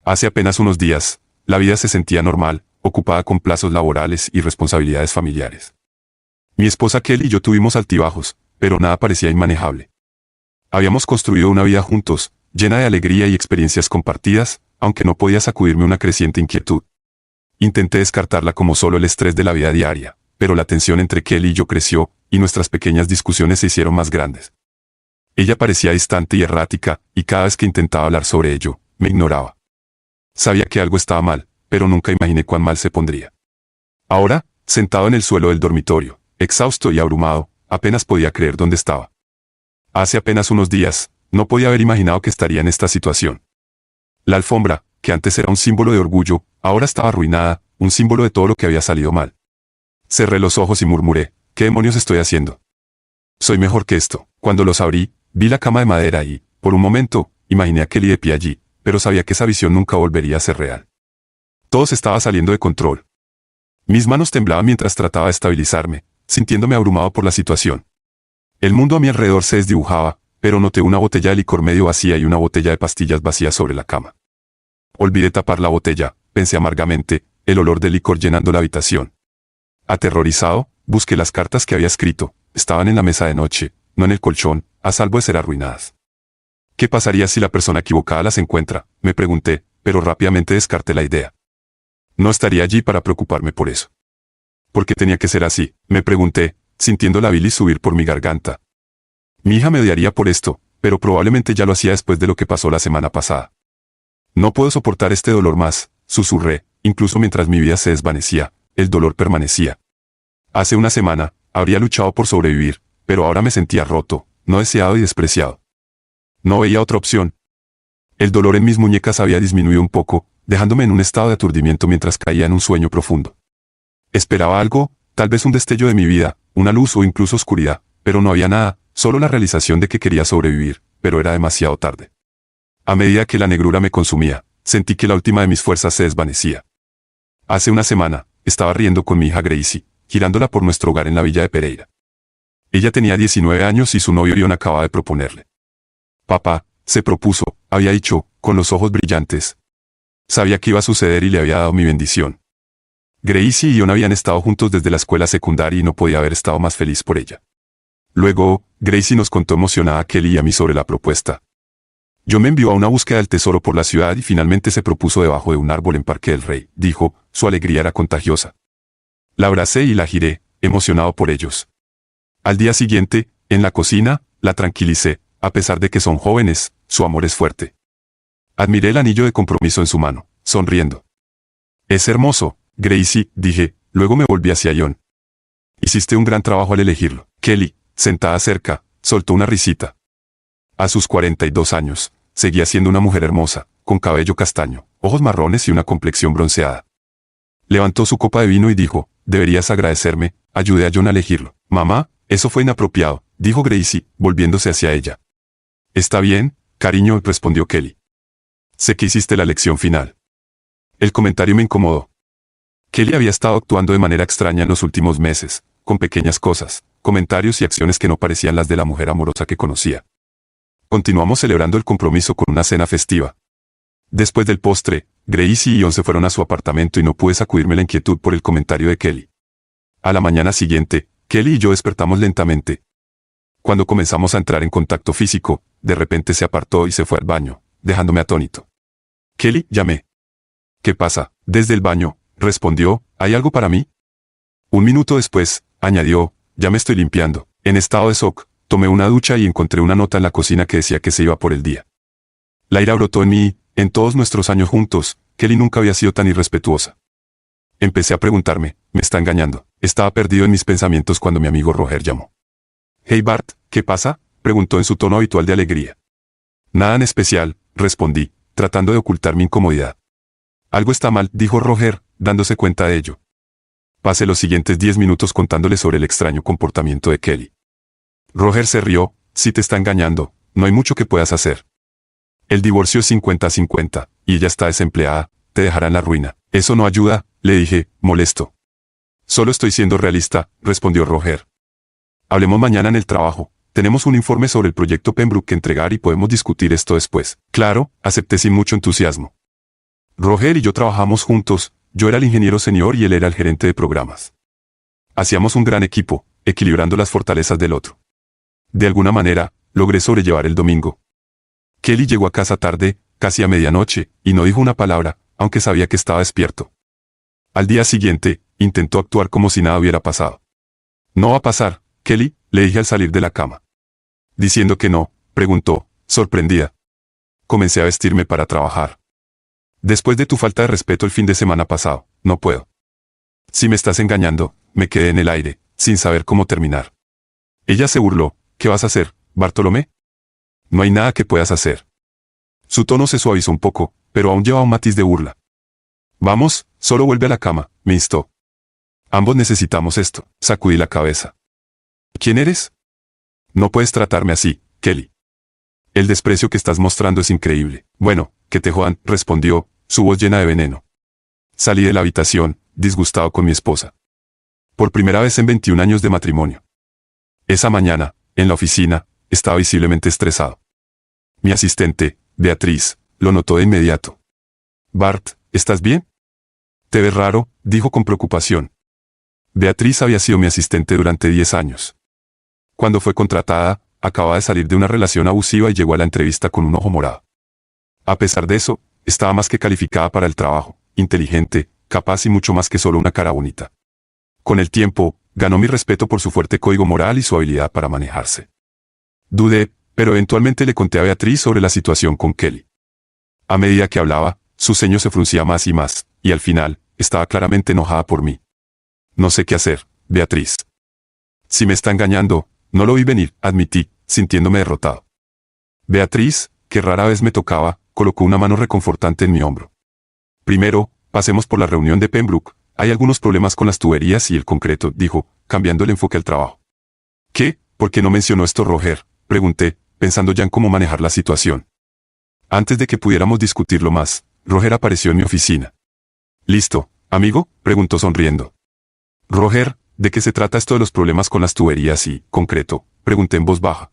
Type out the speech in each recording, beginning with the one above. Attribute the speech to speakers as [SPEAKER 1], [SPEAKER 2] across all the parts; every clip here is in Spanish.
[SPEAKER 1] Hace apenas unos días, la vida se sentía normal, ocupada con plazos laborales y responsabilidades familiares. Mi esposa Kelly y yo tuvimos altibajos, pero nada parecía inmanejable. Habíamos construido una vida juntos, llena de alegría y experiencias compartidas, aunque no podía sacudirme una creciente inquietud. Intenté descartarla como solo el estrés de la vida diaria, pero la tensión entre Kelly y yo creció, y nuestras pequeñas discusiones se hicieron más grandes. Ella parecía distante y errática, y cada vez que intentaba hablar sobre ello, me ignoraba. Sabía que algo estaba mal, pero nunca imaginé cuán mal se pondría. Ahora, sentado en el suelo del dormitorio, exhausto y abrumado, apenas podía creer dónde estaba. Hace apenas unos días, no podía haber imaginado que estaría en esta situación. La alfombra, que antes era un símbolo de orgullo, ahora estaba arruinada, un símbolo de todo lo que había salido mal. Cerré los ojos y murmuré, ¿qué demonios estoy haciendo? Soy mejor que esto. Cuando los abrí, vi la cama de madera y, por un momento, imaginé a Kelly de pie allí, pero sabía que esa visión nunca volvería a ser real. Todo se estaba saliendo de control. Mis manos temblaban mientras trataba de estabilizarme, sintiéndome abrumado por la situación. El mundo a mi alrededor se desdibujaba, pero noté una botella de licor medio vacía y una botella de pastillas vacía sobre la cama. Olvidé tapar la botella, pensé amargamente, el olor del licor llenando la habitación. Aterrorizado, busqué las cartas que había escrito, estaban en la mesa de noche, no en el colchón, a salvo de ser arruinadas. ¿Qué pasaría si la persona equivocada las encuentra?, me pregunté, pero rápidamente descarté la idea. No estaría allí para preocuparme por eso. ¿Por qué tenía que ser así?, me pregunté, sintiendo la bilis subir por mi garganta. Mi hija me odiaría por esto, pero probablemente ya lo hacía después de lo que pasó la semana pasada. No puedo soportar este dolor más, susurré, incluso mientras mi vida se desvanecía, el dolor permanecía. Hace una semana, habría luchado por sobrevivir, pero ahora me sentía roto, no deseado y despreciado. No veía otra opción. El dolor en mis muñecas había disminuido un poco, dejándome en un estado de aturdimiento mientras caía en un sueño profundo. Esperaba algo, tal vez un destello de mi vida, una luz o incluso oscuridad, pero no había nada, solo la realización de que quería sobrevivir, pero era demasiado tarde. A medida que la negrura me consumía, sentí que la última de mis fuerzas se desvanecía. Hace una semana, estaba riendo con mi hija Gracie, girándola por nuestro hogar en la villa de Pereira. Ella tenía 19 años y su novio John acababa de proponerle. Papá, se propuso, había dicho, con los ojos brillantes. Sabía que iba a suceder y le había dado mi bendición. Gracie y John habían estado juntos desde la escuela secundaria y no podía haber estado más feliz por ella. Luego, Gracie nos contó emocionada a Kelly y a mí sobre la propuesta. John me envió a una búsqueda del tesoro por la ciudad y finalmente se propuso debajo de un árbol en Parque del Rey, dijo, su alegría era contagiosa. La abracé y la giré, emocionado por ellos. Al día siguiente, en la cocina, la tranquilicé, a pesar de que son jóvenes, su amor es fuerte. Admiré el anillo de compromiso en su mano, sonriendo. Es hermoso, Gracie, dije, luego me volví hacia John. Hiciste un gran trabajo al elegirlo. Kelly, sentada cerca, soltó una risita. A sus 42 años, seguía siendo una mujer hermosa, con cabello castaño, ojos marrones y una complexión bronceada. Levantó su copa de vino y dijo, deberías agradecerme, ayudé a John a elegirlo. Mamá, eso fue inapropiado, dijo Gracie, volviéndose hacia ella. Está bien, cariño, respondió Kelly. Sé que hiciste la lección final. El comentario me incomodó. Kelly había estado actuando de manera extraña en los últimos meses, con pequeñas cosas, comentarios y acciones que no parecían las de la mujer amorosa que conocía. Continuamos celebrando el compromiso con una cena festiva. Después del postre, Gracie y John se fueron a su apartamento y no pude sacudirme la inquietud por el comentario de Kelly. A la mañana siguiente, Kelly y yo despertamos lentamente. Cuando comenzamos a entrar en contacto físico, de repente se apartó y se fue al baño, dejándome atónito. Kelly, llamé. ¿Qué pasa? Desde el baño, respondió, ¿hay algo para mí? Un minuto después, añadió, ya me estoy limpiando. En estado de shock, tomé una ducha y encontré una nota en la cocina que decía que se iba por el día. La ira brotó en mí, en todos nuestros años juntos, Kelly nunca había sido tan irrespetuosa. Empecé a preguntarme, ¿me está engañando? Estaba perdido en mis pensamientos cuando mi amigo Roger llamó. Hey Bart, ¿qué pasa?, preguntó en su tono habitual de alegría. Nada en especial, respondí, tratando de ocultar mi incomodidad. Algo está mal, dijo Roger, dándose cuenta de ello. Pasé los siguientes 10 minutos contándole sobre el extraño comportamiento de Kelly. Roger se rió, si te está engañando, no hay mucho que puedas hacer. El divorcio es 50-50, y ella está desempleada, te dejará en la ruina. Eso no ayuda, le dije, molesto. Solo estoy siendo realista, respondió Roger. Hablemos mañana en el trabajo. Tenemos un informe sobre el proyecto Pembroke que entregar y podemos discutir esto después. Claro, acepté sin mucho entusiasmo. Roger y yo trabajamos juntos, yo era el ingeniero senior y él era el gerente de programas. Hacíamos un gran equipo, equilibrando las fortalezas del otro. De alguna manera, logré sobrellevar el domingo. Kelly llegó a casa tarde, casi a medianoche, y no dijo una palabra, aunque sabía que estaba despierto. Al día siguiente, intentó actuar como si nada hubiera pasado. No va a pasar, Kelly, le dije al salir de la cama. Diciendo que no, preguntó, sorprendida. Comencé a vestirme para trabajar. Después de tu falta de respeto el fin de semana pasado, no puedo. Si me estás engañando, me quedé en el aire, sin saber cómo terminar. Ella se burló. ¿Qué vas a hacer, Bartolomé? No hay nada que puedas hacer. Su tono se suavizó un poco, pero aún llevaba un matiz de burla. Vamos, solo vuelve a la cama, me instó. Ambos necesitamos esto, sacudí la cabeza. ¿Quién eres? No puedes tratarme así, Kelly. El desprecio que estás mostrando es increíble. Bueno, que te jodan, respondió, su voz llena de veneno. Salí de la habitación, disgustado con mi esposa. Por primera vez en 21 años de matrimonio. Esa mañana, en la oficina, estaba visiblemente estresado. Mi asistente, Beatriz, lo notó de inmediato. Bart, ¿estás bien? Te ves raro, dijo con preocupación. Beatriz había sido mi asistente durante 10 años. Cuando fue contratada, acababa de salir de una relación abusiva y llegó a la entrevista con un ojo morado. A pesar de eso, estaba más que calificada para el trabajo, inteligente, capaz y mucho más que solo una cara bonita. Con el tiempo, ganó mi respeto por su fuerte código moral y su habilidad para manejarse. Dudé, pero eventualmente le conté a Beatriz sobre la situación con Kelly. A medida que hablaba, su ceño se fruncía más y más, y al final, estaba claramente enojada por mí. No sé qué hacer, Beatriz. Si me está engañando, no lo vi venir, admití, sintiéndome derrotado. Beatriz, que rara vez me tocaba, colocó una mano reconfortante en mi hombro. Primero, pasemos por la reunión de Pembroke. Hay algunos problemas con las tuberías y el concreto, dijo, cambiando el enfoque al trabajo. ¿Qué? ¿Por qué no mencionó esto Roger? Pregunté, pensando ya en cómo manejar la situación. Antes de que pudiéramos discutirlo más, Roger apareció en mi oficina. ¿Listo, amigo? Preguntó sonriendo. Roger, ¿de qué se trata esto de los problemas con las tuberías y concreto? Pregunté en voz baja.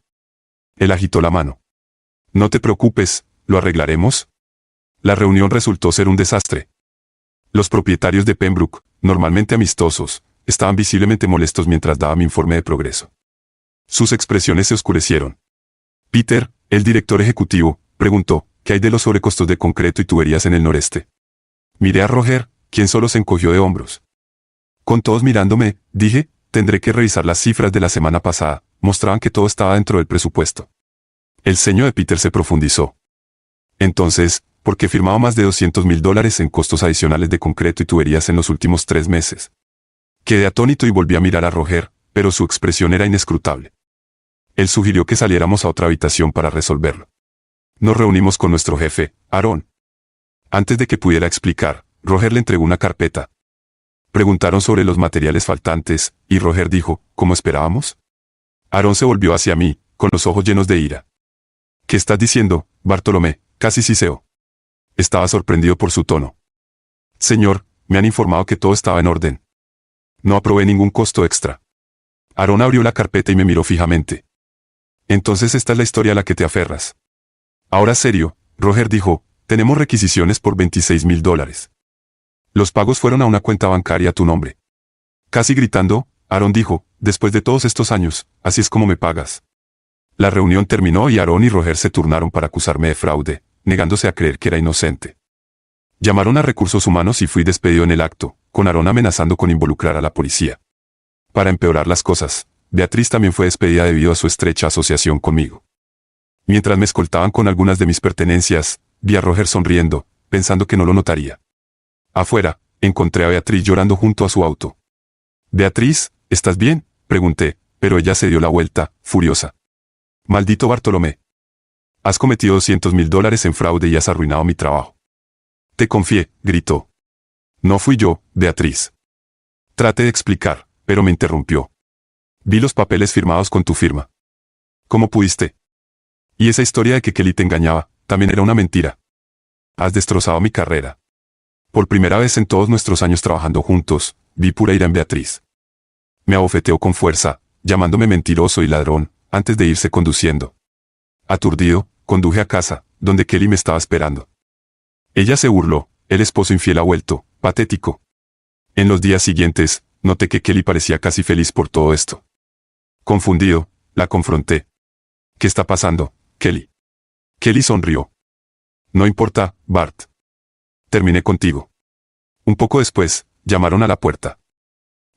[SPEAKER 1] Él agitó la mano. No te preocupes, ¿lo arreglaremos? La reunión resultó ser un desastre. Los propietarios de Pembroke, normalmente amistosos, estaban visiblemente molestos mientras daba mi informe de progreso. Sus expresiones se oscurecieron. Peter, el director ejecutivo, preguntó, ¿qué hay de los sobrecostos de concreto y tuberías en el noreste? Miré a Roger, quien solo se encogió de hombros. Con todos mirándome, dije, tendré que revisar las cifras de la semana pasada, mostraban que todo estaba dentro del presupuesto. El ceño de Peter se profundizó. Entonces, ¿por qué firmaba más de $200,000 en costos adicionales de concreto y tuberías en los últimos 3 meses? Quedé atónito y volví a mirar a Roger, pero su expresión era inescrutable. Él sugirió que saliéramos a otra habitación para resolverlo. Nos reunimos con nuestro jefe, Aaron. Antes de que pudiera explicar, Roger le entregó una carpeta. Preguntaron sobre los materiales faltantes, y Roger dijo, ¿cómo esperábamos? Aaron se volvió hacia mí, con los ojos llenos de ira. ¿Qué estás diciendo, Bartolomé? Casi siseo. Estaba sorprendido por su tono. Señor, me han informado que todo estaba en orden. No aprobé ningún costo extra. Aaron abrió la carpeta y me miró fijamente. Entonces esta es la historia a la que te aferras. Ahora serio, Roger dijo, tenemos requisiciones por $26,000. Los pagos fueron a una cuenta bancaria a tu nombre. Casi gritando, Aaron dijo, después de todos estos años, así es como me pagas. La reunión terminó y Aaron y Roger se turnaron para acusarme de fraude, negándose a creer que era inocente. Llamaron a recursos humanos y fui despedido en el acto, con Aaron amenazando con involucrar a la policía. Para empeorar las cosas, Beatriz también fue despedida debido a su estrecha asociación conmigo. Mientras me escoltaban con algunas de mis pertenencias, vi a Roger sonriendo, pensando que no lo notaría. Afuera, encontré a Beatriz llorando junto a su auto. Beatriz, ¿estás bien?, pregunté, pero ella se dio la vuelta, furiosa. Maldito Bartolomé. Has cometido $200,000 en fraude y has arruinado mi trabajo. Te confié, gritó. No fui yo, Beatriz. Traté de explicar, pero me interrumpió. Vi los papeles firmados con tu firma. ¿Cómo pudiste? Y esa historia de que Kelly te engañaba, también era una mentira. Has destrozado mi carrera. Por primera vez en todos nuestros años trabajando juntos, vi pura ira en Beatriz. Me abofeteó con fuerza, llamándome mentiroso y ladrón, antes de irse conduciendo. Aturdido, conduje a casa, donde Kelly me estaba esperando. Ella se burló, el esposo infiel ha vuelto, patético. En los días siguientes, noté que Kelly parecía casi feliz por todo esto. Confundido, la confronté. ¿Qué está pasando, Kelly? Kelly sonrió. No importa, Bart. Terminé contigo. Un poco después, llamaron a la puerta.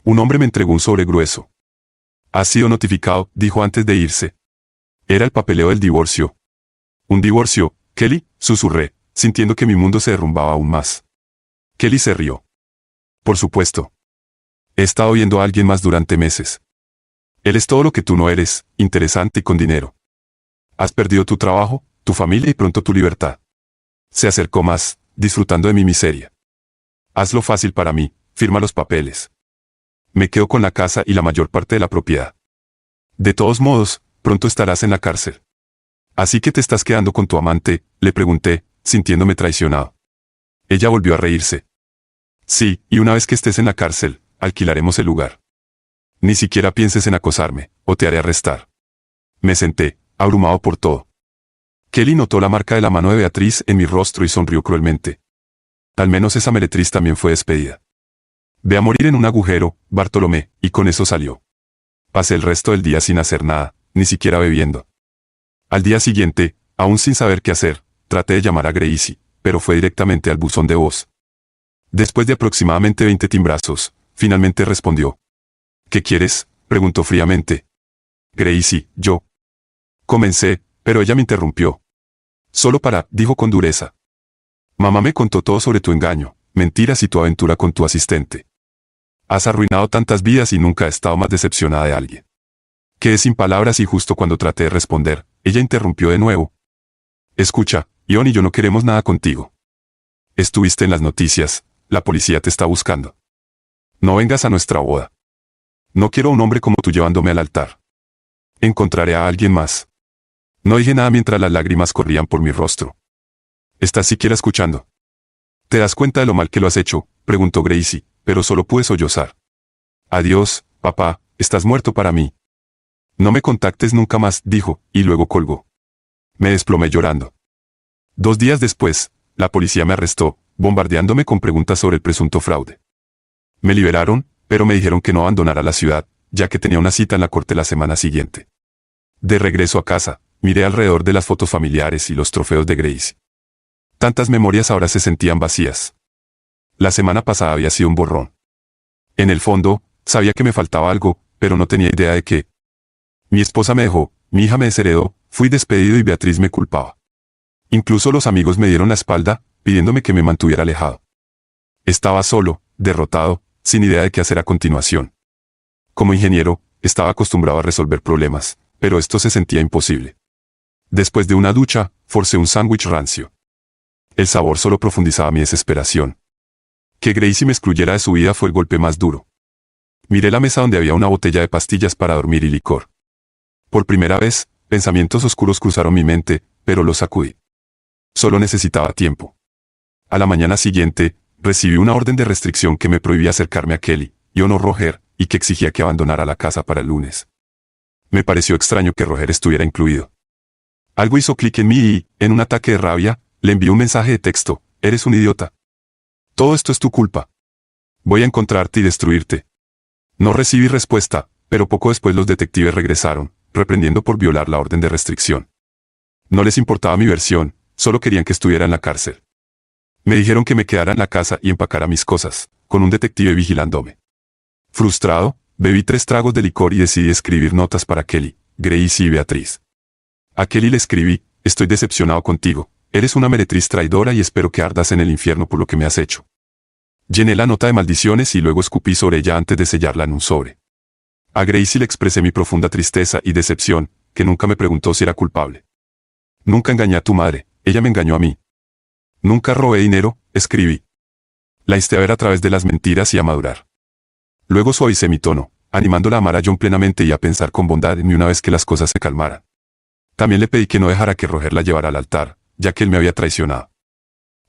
[SPEAKER 1] Un hombre me entregó un sobre grueso. «Has sido notificado», dijo antes de irse. Era el papeleo del divorcio. «¿Un divorcio, Kelly?», susurré, sintiendo que mi mundo se derrumbaba aún más. Kelly se rió. «Por supuesto. He estado viendo a alguien más durante meses. Él es todo lo que tú no eres, interesante y con dinero. Has perdido tu trabajo, tu familia y pronto tu libertad. Se acercó más, disfrutando de mi miseria. Hazlo fácil para mí, firma los papeles. Me quedo con la casa y la mayor parte de la propiedad. De todos modos, pronto estarás en la cárcel. ¿Así que te estás quedando con tu amante?, le pregunté, sintiéndome traicionado. Ella volvió a reírse. Sí, y una vez que estés en la cárcel, alquilaremos el lugar. Ni siquiera pienses en acosarme, o te haré arrestar. Me senté, abrumado por todo. Kelly notó la marca de la mano de Beatriz en mi rostro y sonrió cruelmente. Al menos esa meretriz también fue despedida. Ve a morir en un agujero, Bartolomé, y con eso salió. Pasé el resto del día sin hacer nada, ni siquiera bebiendo. Al día siguiente, aún sin saber qué hacer, traté de llamar a Gracie, pero fue directamente al buzón de voz. Después de aproximadamente 20 timbrazos, finalmente respondió. ¿Qué quieres?, preguntó fríamente. Gracie, yo. Comencé, pero ella me interrumpió. Solo dijo con dureza. Mamá me contó todo sobre tu engaño, mentiras y tu aventura con tu asistente. Has arruinado tantas vidas y nunca he estado más decepcionada de alguien. Quedé sin palabras y justo cuando traté de responder, ella interrumpió de nuevo. Escucha, Ion y yo no queremos nada contigo. Estuviste en las noticias, la policía te está buscando. No vengas a nuestra boda. No quiero a un hombre como tú llevándome al altar. Encontraré a alguien más. No dije nada mientras las lágrimas corrían por mi rostro. ¿Estás siquiera escuchando? ¿Te das cuenta de lo mal que lo has hecho?, preguntó Gracie, pero solo pude sollozar. Adiós, papá, estás muerto para mí. No me contactes nunca más, dijo, y luego colgó. Me desplomé llorando. 2 días después, la policía me arrestó, bombardeándome con preguntas sobre el presunto fraude. Me liberaron, pero me dijeron que no abandonara la ciudad, ya que tenía una cita en la corte la semana siguiente. De regreso a casa, miré alrededor de las fotos familiares y los trofeos de Gracie. Tantas memorias ahora se sentían vacías. La semana pasada había sido un borrón. En el fondo, sabía que me faltaba algo, pero no tenía idea de qué. Mi esposa me dejó, mi hija me desheredó, fui despedido y Beatriz me culpaba. Incluso los amigos me dieron la espalda, pidiéndome que me mantuviera alejado. Estaba solo, derrotado, sin idea de qué hacer a continuación. Como ingeniero, estaba acostumbrado a resolver problemas, pero esto se sentía imposible. Después de una ducha, forcé un sándwich rancio. El sabor solo profundizaba mi desesperación. Que Gracie me excluyera de su vida fue el golpe más duro. Miré la mesa donde había una botella de pastillas para dormir y licor. Por primera vez, pensamientos oscuros cruzaron mi mente, pero los sacudí. Solo necesitaba tiempo. A la mañana siguiente, recibí una orden de restricción que me prohibía acercarme a Kelly, Ion o Roger, y que exigía que abandonara la casa para el lunes. Me pareció extraño que Roger estuviera incluido. Algo hizo clic en mí y, en un ataque de rabia, le envié un mensaje de texto. Eres un idiota. Todo esto es tu culpa. Voy a encontrarte y destruirte. No recibí respuesta, pero poco después los detectives regresaron, reprendiendo por violar la orden de restricción. No les importaba mi versión, solo querían que estuviera en la cárcel. Me dijeron que me quedara en la casa y empacara mis cosas, con un detective vigilándome. Frustrado, bebí 3 tragos de licor y decidí escribir notas para Kelly, Gracie y Beatriz. A Kelly le escribí, estoy decepcionado contigo, eres una meretriz traidora y espero que ardas en el infierno por lo que me has hecho. Llené la nota de maldiciones y luego escupí sobre ella antes de sellarla en un sobre. A Gracie le expresé mi profunda tristeza y decepción, que nunca me preguntó si era culpable. Nunca engañé a tu madre, ella me engañó a mí. Nunca robé dinero, escribí. La insté a ver a través de las mentiras y a madurar. Luego suavicé mi tono, animándola a amar a John plenamente y a pensar con bondad en mí una vez que las cosas se calmaran. También le pedí que no dejara que Roger la llevara al altar, ya que él me había traicionado.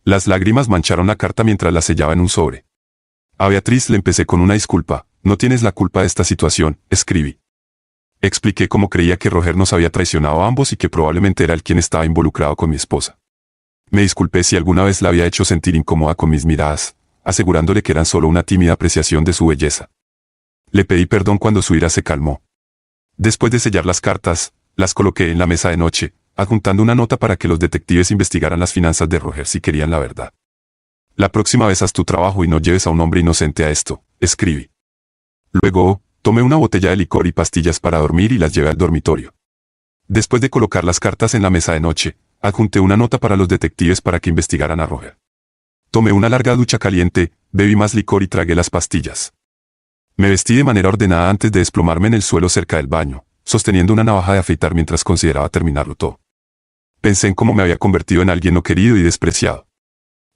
[SPEAKER 1] Las lágrimas mancharon la carta mientras la sellaba en un sobre. A Beatriz le empecé con una disculpa, no tienes la culpa de esta situación, escribí. Expliqué cómo creía que Roger nos había traicionado a ambos y que probablemente era él quien estaba involucrado con mi esposa. Me disculpé si alguna vez la había hecho sentir incómoda con mis miradas, asegurándole que eran solo una tímida apreciación de su belleza. Le pedí perdón cuando su ira se calmó. Después de sellar las cartas, las coloqué en la mesa de noche, adjuntando una nota para que los detectives investigaran las finanzas de Roger si querían la verdad. La próxima vez haz tu trabajo y no lleves a un hombre inocente a esto, escribí. Luego, tomé una botella de licor y pastillas para dormir y las llevé al dormitorio. Después de colocar las cartas en la mesa de noche, adjunté una nota para los detectives para que investigaran a Roger. Tomé una larga ducha caliente, bebí más licor y tragué las pastillas. Me vestí de manera ordenada antes de desplomarme en el suelo cerca del baño, sosteniendo una navaja de afeitar mientras consideraba terminarlo todo. Pensé en cómo me había convertido en alguien no querido y despreciado.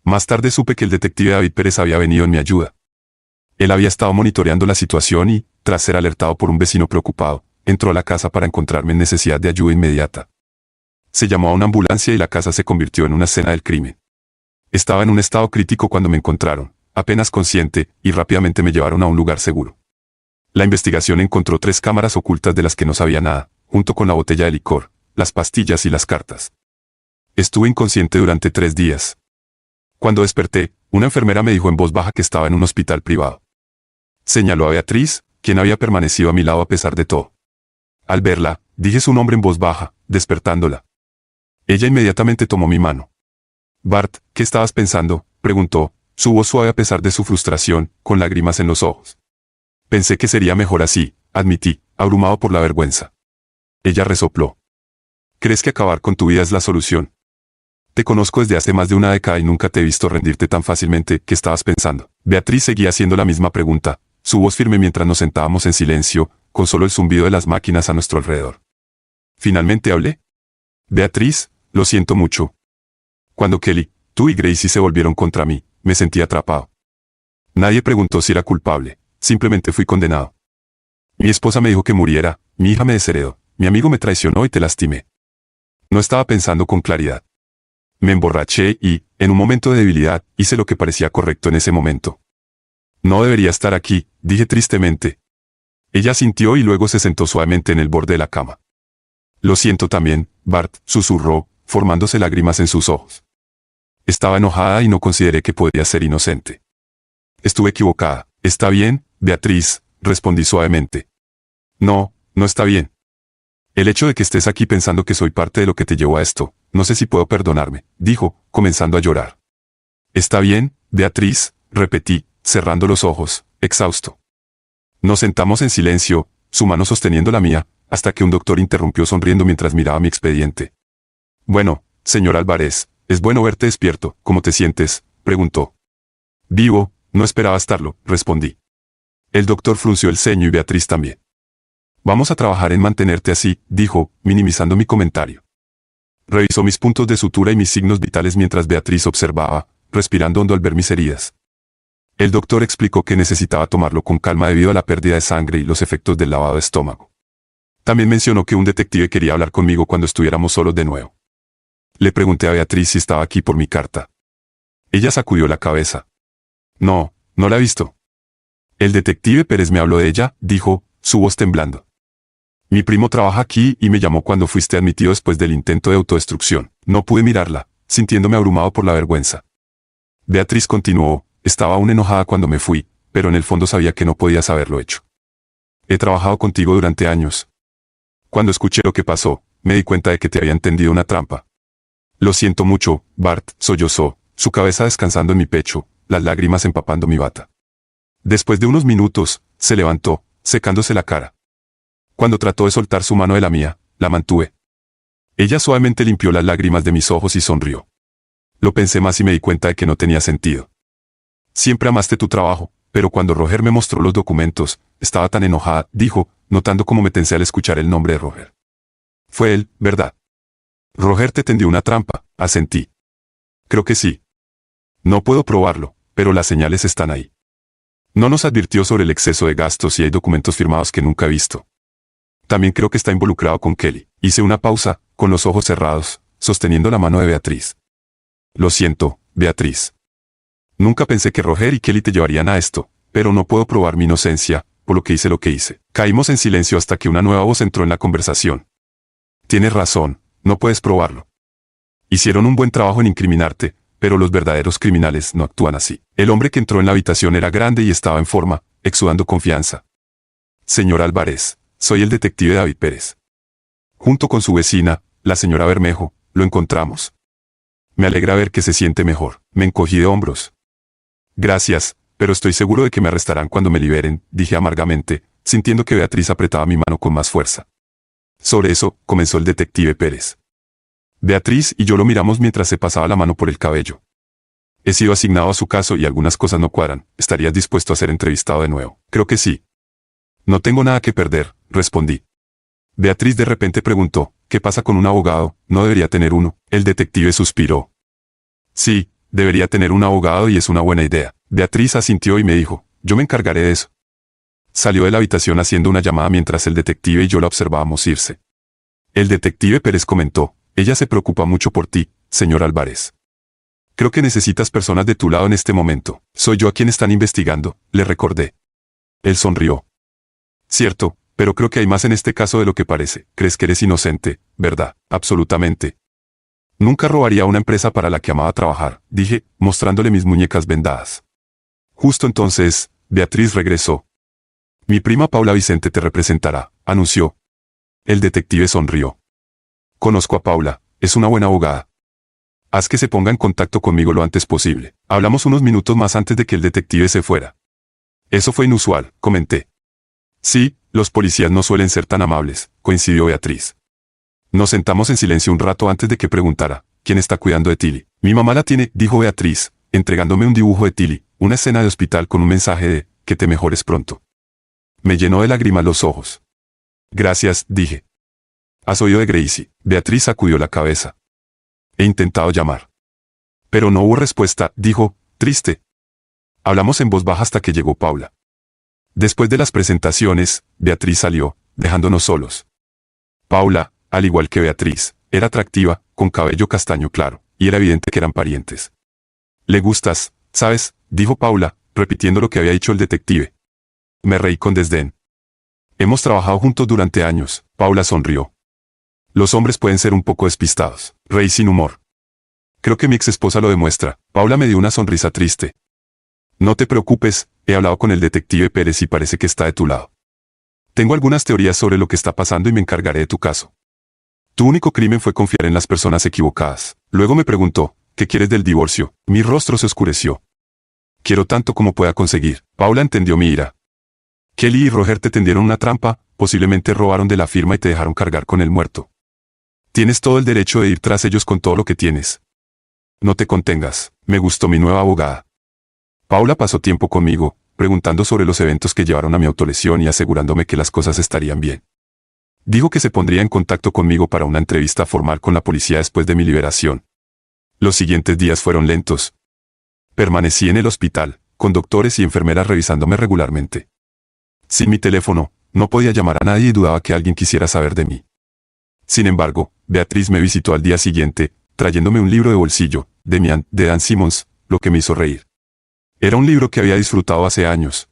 [SPEAKER 1] Más tarde supe que el detective David Pérez había venido en mi ayuda. Él había estado monitoreando la situación y, tras ser alertado por un vecino preocupado, entró a la casa para encontrarme en necesidad de ayuda inmediata. Se llamó a una ambulancia y la casa se convirtió en una escena del crimen. Estaba en un estado crítico cuando me encontraron, apenas consciente, y rápidamente me llevaron a un lugar seguro. La investigación encontró 3 cámaras ocultas de las que no sabía nada, junto con la botella de licor, las pastillas y las cartas. Estuve inconsciente durante 3 días. Cuando desperté, una enfermera me dijo en voz baja que estaba en un hospital privado. Señaló a Beatriz, quien había permanecido a mi lado a pesar de todo. Al verla, dije su nombre en voz baja, despertándola. Ella inmediatamente tomó mi mano. Bart, ¿qué estabas pensando?, preguntó, su voz suave a pesar de su frustración, con lágrimas en los ojos. Pensé que sería mejor así, admití, abrumado por la vergüenza. Ella resopló. ¿Crees que acabar con tu vida es la solución? Te conozco desde hace más de una década y nunca te he visto rendirte tan fácilmente. ¿Qué estabas pensando? Beatriz seguía haciendo la misma pregunta, su voz firme mientras nos sentábamos en silencio, con solo el zumbido de las máquinas a nuestro alrededor. ¿Finalmente hablé? Beatriz, lo siento mucho. Cuando Kelly, tú y Gracie se volvieron contra mí, me sentí atrapado. Nadie preguntó si era culpable, simplemente fui condenado. Mi esposa me dijo que muriera, mi hija me desheredó, mi amigo me traicionó y te lastimé. No estaba pensando con claridad. Me emborraché y, en un momento de debilidad, hice lo que parecía correcto en ese momento. No debería estar aquí, dije tristemente. Ella sintió y luego se sentó suavemente en el borde de la cama. Lo siento también, Bart, susurró, formándose lágrimas en sus ojos. Estaba enojada y no consideré que podía ser inocente. Estuve equivocada. Está bien, Beatriz, respondí suavemente. No, no está bien. El hecho de que estés aquí pensando que soy parte de lo que te llevó a esto, no sé si puedo perdonarme, dijo, comenzando a llorar. Está bien, Beatriz, repetí, cerrando los ojos, exhausto. Nos sentamos en silencio, su mano sosteniendo la mía, hasta que un doctor interrumpió sonriendo mientras miraba mi expediente. Bueno, señor Álvarez, es bueno verte despierto. ¿Cómo te sientes?, preguntó. Vivo, no esperaba estarlo, respondí. El doctor frunció el ceño y Beatriz también. Vamos a trabajar en mantenerte así, dijo, minimizando mi comentario. Revisó mis puntos de sutura y mis signos vitales mientras Beatriz observaba, respirando hondo al ver mis heridas. El doctor explicó que necesitaba tomarlo con calma debido a la pérdida de sangre y los efectos del lavado de estómago. También mencionó que un detective quería hablar conmigo cuando estuviéramos solos de nuevo. Le pregunté a Beatriz si estaba aquí por mi carta. Ella sacudió la cabeza. No, no la he visto. El detective Pérez me habló de ella, dijo, su voz temblando. Mi primo trabaja aquí y me llamó cuando fuiste admitido después del intento de autodestrucción. No pude mirarla, sintiéndome abrumado por la vergüenza. Beatriz continuó, estaba aún enojada cuando me fui, pero en el fondo sabía que no podías haberlo hecho. He trabajado contigo durante años. Cuando escuché lo que pasó, me di cuenta de que te habían tendido una trampa. Lo siento mucho, Bart, sollozó, su cabeza descansando en mi pecho, las lágrimas empapando mi bata. Después de unos minutos, se levantó, secándose la cara. Cuando trató de soltar su mano de la mía, la mantuve. Ella suavemente limpió las lágrimas de mis ojos y sonrió. Lo pensé más y me di cuenta de que no tenía sentido. Siempre amaste tu trabajo, pero cuando Roger me mostró los documentos, estaba tan enojada, dijo, notando cómo me tensé al escuchar el nombre de Roger. Fue él, ¿verdad? Roger te tendió una trampa, asentí. Creo que sí. No puedo probarlo, pero las señales están ahí. No nos advirtió sobre el exceso de gastos y hay documentos firmados que nunca he visto. También creo que está involucrado con Kelly. Hice una pausa, con los ojos cerrados, sosteniendo la mano de Beatriz. Lo siento, Beatriz. Nunca pensé que Roger y Kelly te llevarían a esto, pero no puedo probar mi inocencia, por lo que hice lo que hice. Caímos en silencio hasta que una nueva voz entró en la conversación. Tienes razón, no puedes probarlo. Hicieron un buen trabajo en incriminarte, pero los verdaderos criminales no actúan así. El hombre que entró en la habitación era grande y estaba en forma, exudando confianza. Señor Álvarez, soy el detective David Pérez. Junto con su vecina, la señora Bermejo, lo encontramos. Me alegra ver que se siente mejor. Me encogí de hombros. Gracias, pero estoy seguro de que me arrestarán cuando me liberen, dije amargamente, sintiendo que Beatriz apretaba mi mano con más fuerza. Sobre eso, comenzó el detective Pérez. Beatriz y yo lo miramos mientras se pasaba la mano por el cabello. He sido asignado a su caso y algunas cosas no cuadran. ¿Estarías dispuesto a ser entrevistado de nuevo? Creo que sí. No tengo nada que perder, respondí. Beatriz de repente preguntó, ¿qué pasa con un abogado? ¿No debería tener uno? El detective suspiró. Sí, debería tener un abogado y es una buena idea. Beatriz asintió y me dijo, yo me encargaré de eso. Salió de la habitación haciendo una llamada mientras el detective y yo la observábamos irse. El detective Pérez comentó, ella se preocupa mucho por ti, señor Álvarez. Creo que necesitas personas de tu lado en este momento. Soy yo a quien están investigando, le recordé. Él sonrió. Cierto, pero creo que hay más en este caso de lo que parece. Crees que eres inocente, ¿verdad? Absolutamente. Nunca robaría una empresa para la que amaba trabajar, dije, mostrándole mis muñecas vendadas. Justo entonces, Beatriz regresó. Mi prima Paula Vicente te representará, anunció. El detective sonrió. Conozco a Paula, es una buena abogada. Haz que se ponga en contacto conmigo lo antes posible. Hablamos unos minutos más antes de que el detective se fuera. Eso fue inusual, comenté. Sí, los policías no suelen ser tan amables, coincidió Beatriz. Nos sentamos en silencio un rato antes de que preguntara, ¿quién está cuidando de Tilly? Mi mamá la tiene, dijo Beatriz, entregándome un dibujo de Tilly, una escena de hospital con un mensaje de, que te mejores pronto. Me llenó de lágrimas los ojos. Gracias, dije. ¿Has oído de Gracie? Beatriz sacudió la cabeza. He intentado llamar. Pero no hubo respuesta, dijo, triste. Hablamos en voz baja hasta que llegó Paula. Después de las presentaciones, Beatriz salió, dejándonos solos. Paula, al igual que Beatriz, era atractiva, con cabello castaño claro, y era evidente que eran parientes. Le gustas, ¿sabes? Dijo Paula, repitiendo lo que había dicho el detective. Me reí con desdén. Hemos trabajado juntos durante años, Paula sonrió. Los hombres pueden ser un poco despistados. Reí sin humor. Creo que mi exesposa lo demuestra. Paula me dio una sonrisa triste. No te preocupes, he hablado con el detective Pérez y parece que está de tu lado. Tengo algunas teorías sobre lo que está pasando y me encargaré de tu caso. Tu único crimen fue confiar en las personas equivocadas. Luego me preguntó, ¿qué quieres del divorcio? Mi rostro se oscureció. Quiero tanto como pueda conseguir. Paula entendió mi ira. Kelly y Roger te tendieron una trampa, posiblemente robaron de la firma y te dejaron cargar con el muerto. Tienes todo el derecho de ir tras ellos con todo lo que tienes. No te contengas, me gustó mi nueva abogada. Paula pasó tiempo conmigo, preguntando sobre los eventos que llevaron a mi autolesión y asegurándome que las cosas estarían bien. Dijo que se pondría en contacto conmigo para una entrevista formal con la policía después de mi liberación. Los siguientes días fueron lentos. Permanecí en el hospital, con doctores y enfermeras revisándome regularmente. Sin mi teléfono, no podía llamar a nadie y dudaba que alguien quisiera saber de mí. Sin embargo, Beatriz me visitó al día siguiente, trayéndome un libro de bolsillo, de Dan Simmons, lo que me hizo reír. Era un libro que había disfrutado hace años.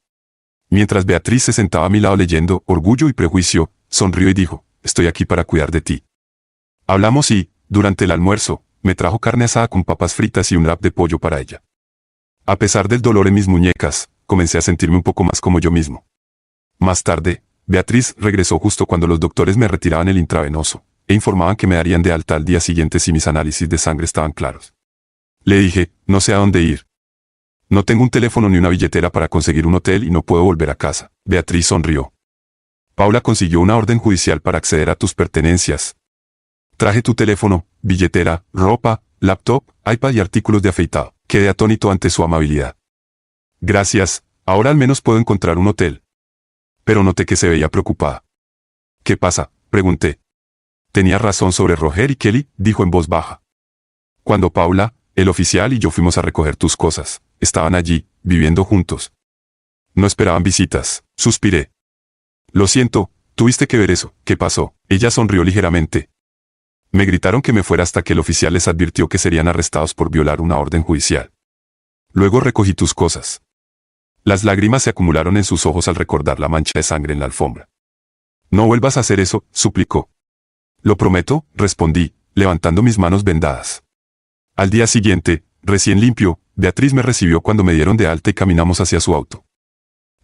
[SPEAKER 1] Mientras Beatriz se sentaba a mi lado leyendo Orgullo y Prejuicio, sonrió y dijo, estoy aquí para cuidar de ti. Hablamos y, durante el almuerzo, me trajo carne asada con papas fritas y un wrap de pollo para ella. A pesar del dolor en mis muñecas, comencé a sentirme un poco más como yo mismo. Más tarde, Beatriz regresó justo cuando los doctores me retiraban el intravenoso, e informaban que me darían de alta al día siguiente si mis análisis de sangre estaban claros. Le dije, no sé a dónde ir. No tengo un teléfono ni una billetera para conseguir un hotel y no puedo volver a casa. Beatriz sonrió. Paula consiguió una orden judicial para acceder a tus pertenencias. Traje tu teléfono, billetera, ropa, laptop, iPad y artículos de afeitado. Quedé atónito ante su amabilidad. Gracias, ahora al menos puedo encontrar un hotel. Pero noté que se veía preocupada. ¿Qué pasa?, pregunté. Tenía razón sobre Roger y Kelly, dijo en voz baja. Cuando Paula, el oficial y yo fuimos a recoger tus cosas, estaban allí, viviendo juntos. No esperaban visitas, suspiré. Lo siento, tuviste que ver eso. ¿Qué pasó? Ella sonrió ligeramente. Me gritaron que me fuera hasta que el oficial les advirtió que serían arrestados por violar una orden judicial. Luego recogí tus cosas. Las lágrimas se acumularon en sus ojos al recordar la mancha de sangre en la alfombra. No vuelvas a hacer eso, suplicó. Lo prometo, respondí, levantando mis manos vendadas. Al día siguiente, recién limpio, Beatriz me recibió cuando me dieron de alta y caminamos hacia su auto.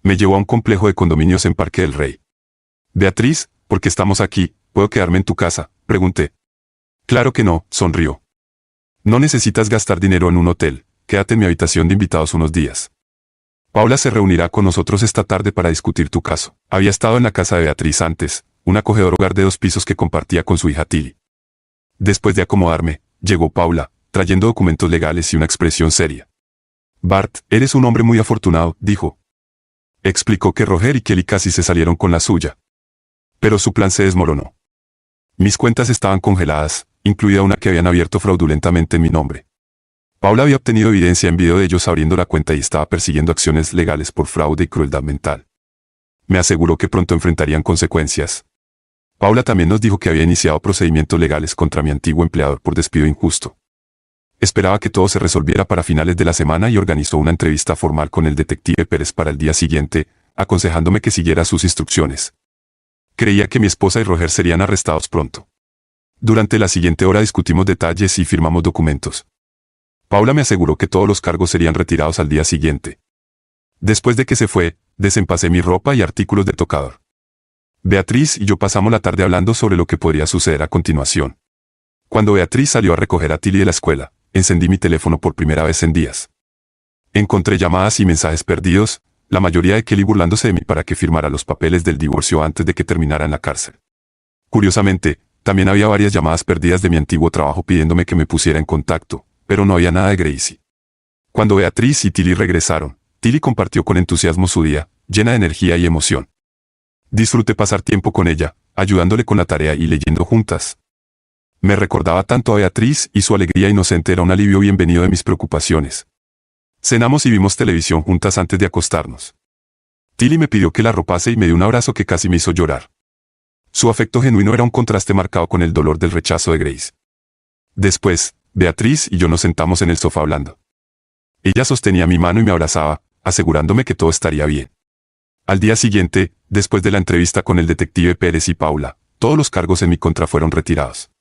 [SPEAKER 1] Me llevó a un complejo de condominios en Parque del Rey. Beatriz, ¿por qué estamos aquí? ¿Puedo quedarme en tu casa?, pregunté. Claro que no, sonrió. No necesitas gastar dinero en un hotel, quédate en mi habitación de invitados unos días. Paula se reunirá con nosotros esta tarde para discutir tu caso. Había estado en la casa de Beatriz antes, un acogedor hogar de 2 pisos que compartía con su hija Tilly. Después de acomodarme, llegó Paula, trayendo documentos legales y una expresión seria. Bart, eres un hombre muy afortunado, dijo. Explicó que Roger y Kelly casi se salieron con la suya. Pero su plan se desmoronó. Mis cuentas estaban congeladas, incluida una que habían abierto fraudulentamente en mi nombre. Paula había obtenido evidencia en video de ellos abriendo la cuenta y estaba persiguiendo acciones legales por fraude y crueldad mental. Me aseguró que pronto enfrentarían consecuencias. Paula también nos dijo que había iniciado procedimientos legales contra mi antiguo empleador por despido injusto. Esperaba que todo se resolviera para finales de la semana y organizó una entrevista formal con el detective Pérez para el día siguiente, aconsejándome que siguiera sus instrucciones. Creía que mi esposa y Roger serían arrestados pronto. Durante la siguiente hora discutimos detalles y firmamos documentos. Paula me aseguró que todos los cargos serían retirados al día siguiente. Después de que se fue, desempacé mi ropa y artículos de tocador. Beatriz y yo pasamos la tarde hablando sobre lo que podría suceder a continuación. Cuando Beatriz salió a recoger a Tilly de la escuela, encendí mi teléfono por primera vez en días. Encontré llamadas y mensajes perdidos, la mayoría de Kelly burlándose de mí para que firmara los papeles del divorcio antes de que terminara en la cárcel. Curiosamente, también había varias llamadas perdidas de mi antiguo trabajo pidiéndome que me pusiera en contacto, pero no había nada de Gracie. Cuando Beatriz y Tilly regresaron, Tilly compartió con entusiasmo su día, llena de energía y emoción. Disfruté pasar tiempo con ella, ayudándole con la tarea y leyendo juntas. Me recordaba tanto a Beatriz y su alegría inocente era un alivio bienvenido de mis preocupaciones. Cenamos y vimos televisión juntas antes de acostarnos. Tilly me pidió que la arropase y me dio un abrazo que casi me hizo llorar. Su afecto genuino era un contraste marcado con el dolor del rechazo de Grace. Después, Beatriz y yo nos sentamos en el sofá hablando. Ella sostenía mi mano y me abrazaba, asegurándome que todo estaría bien. Al día siguiente, después de la entrevista con el detective Pérez y Paula, todos los cargos en mi contra fueron retirados.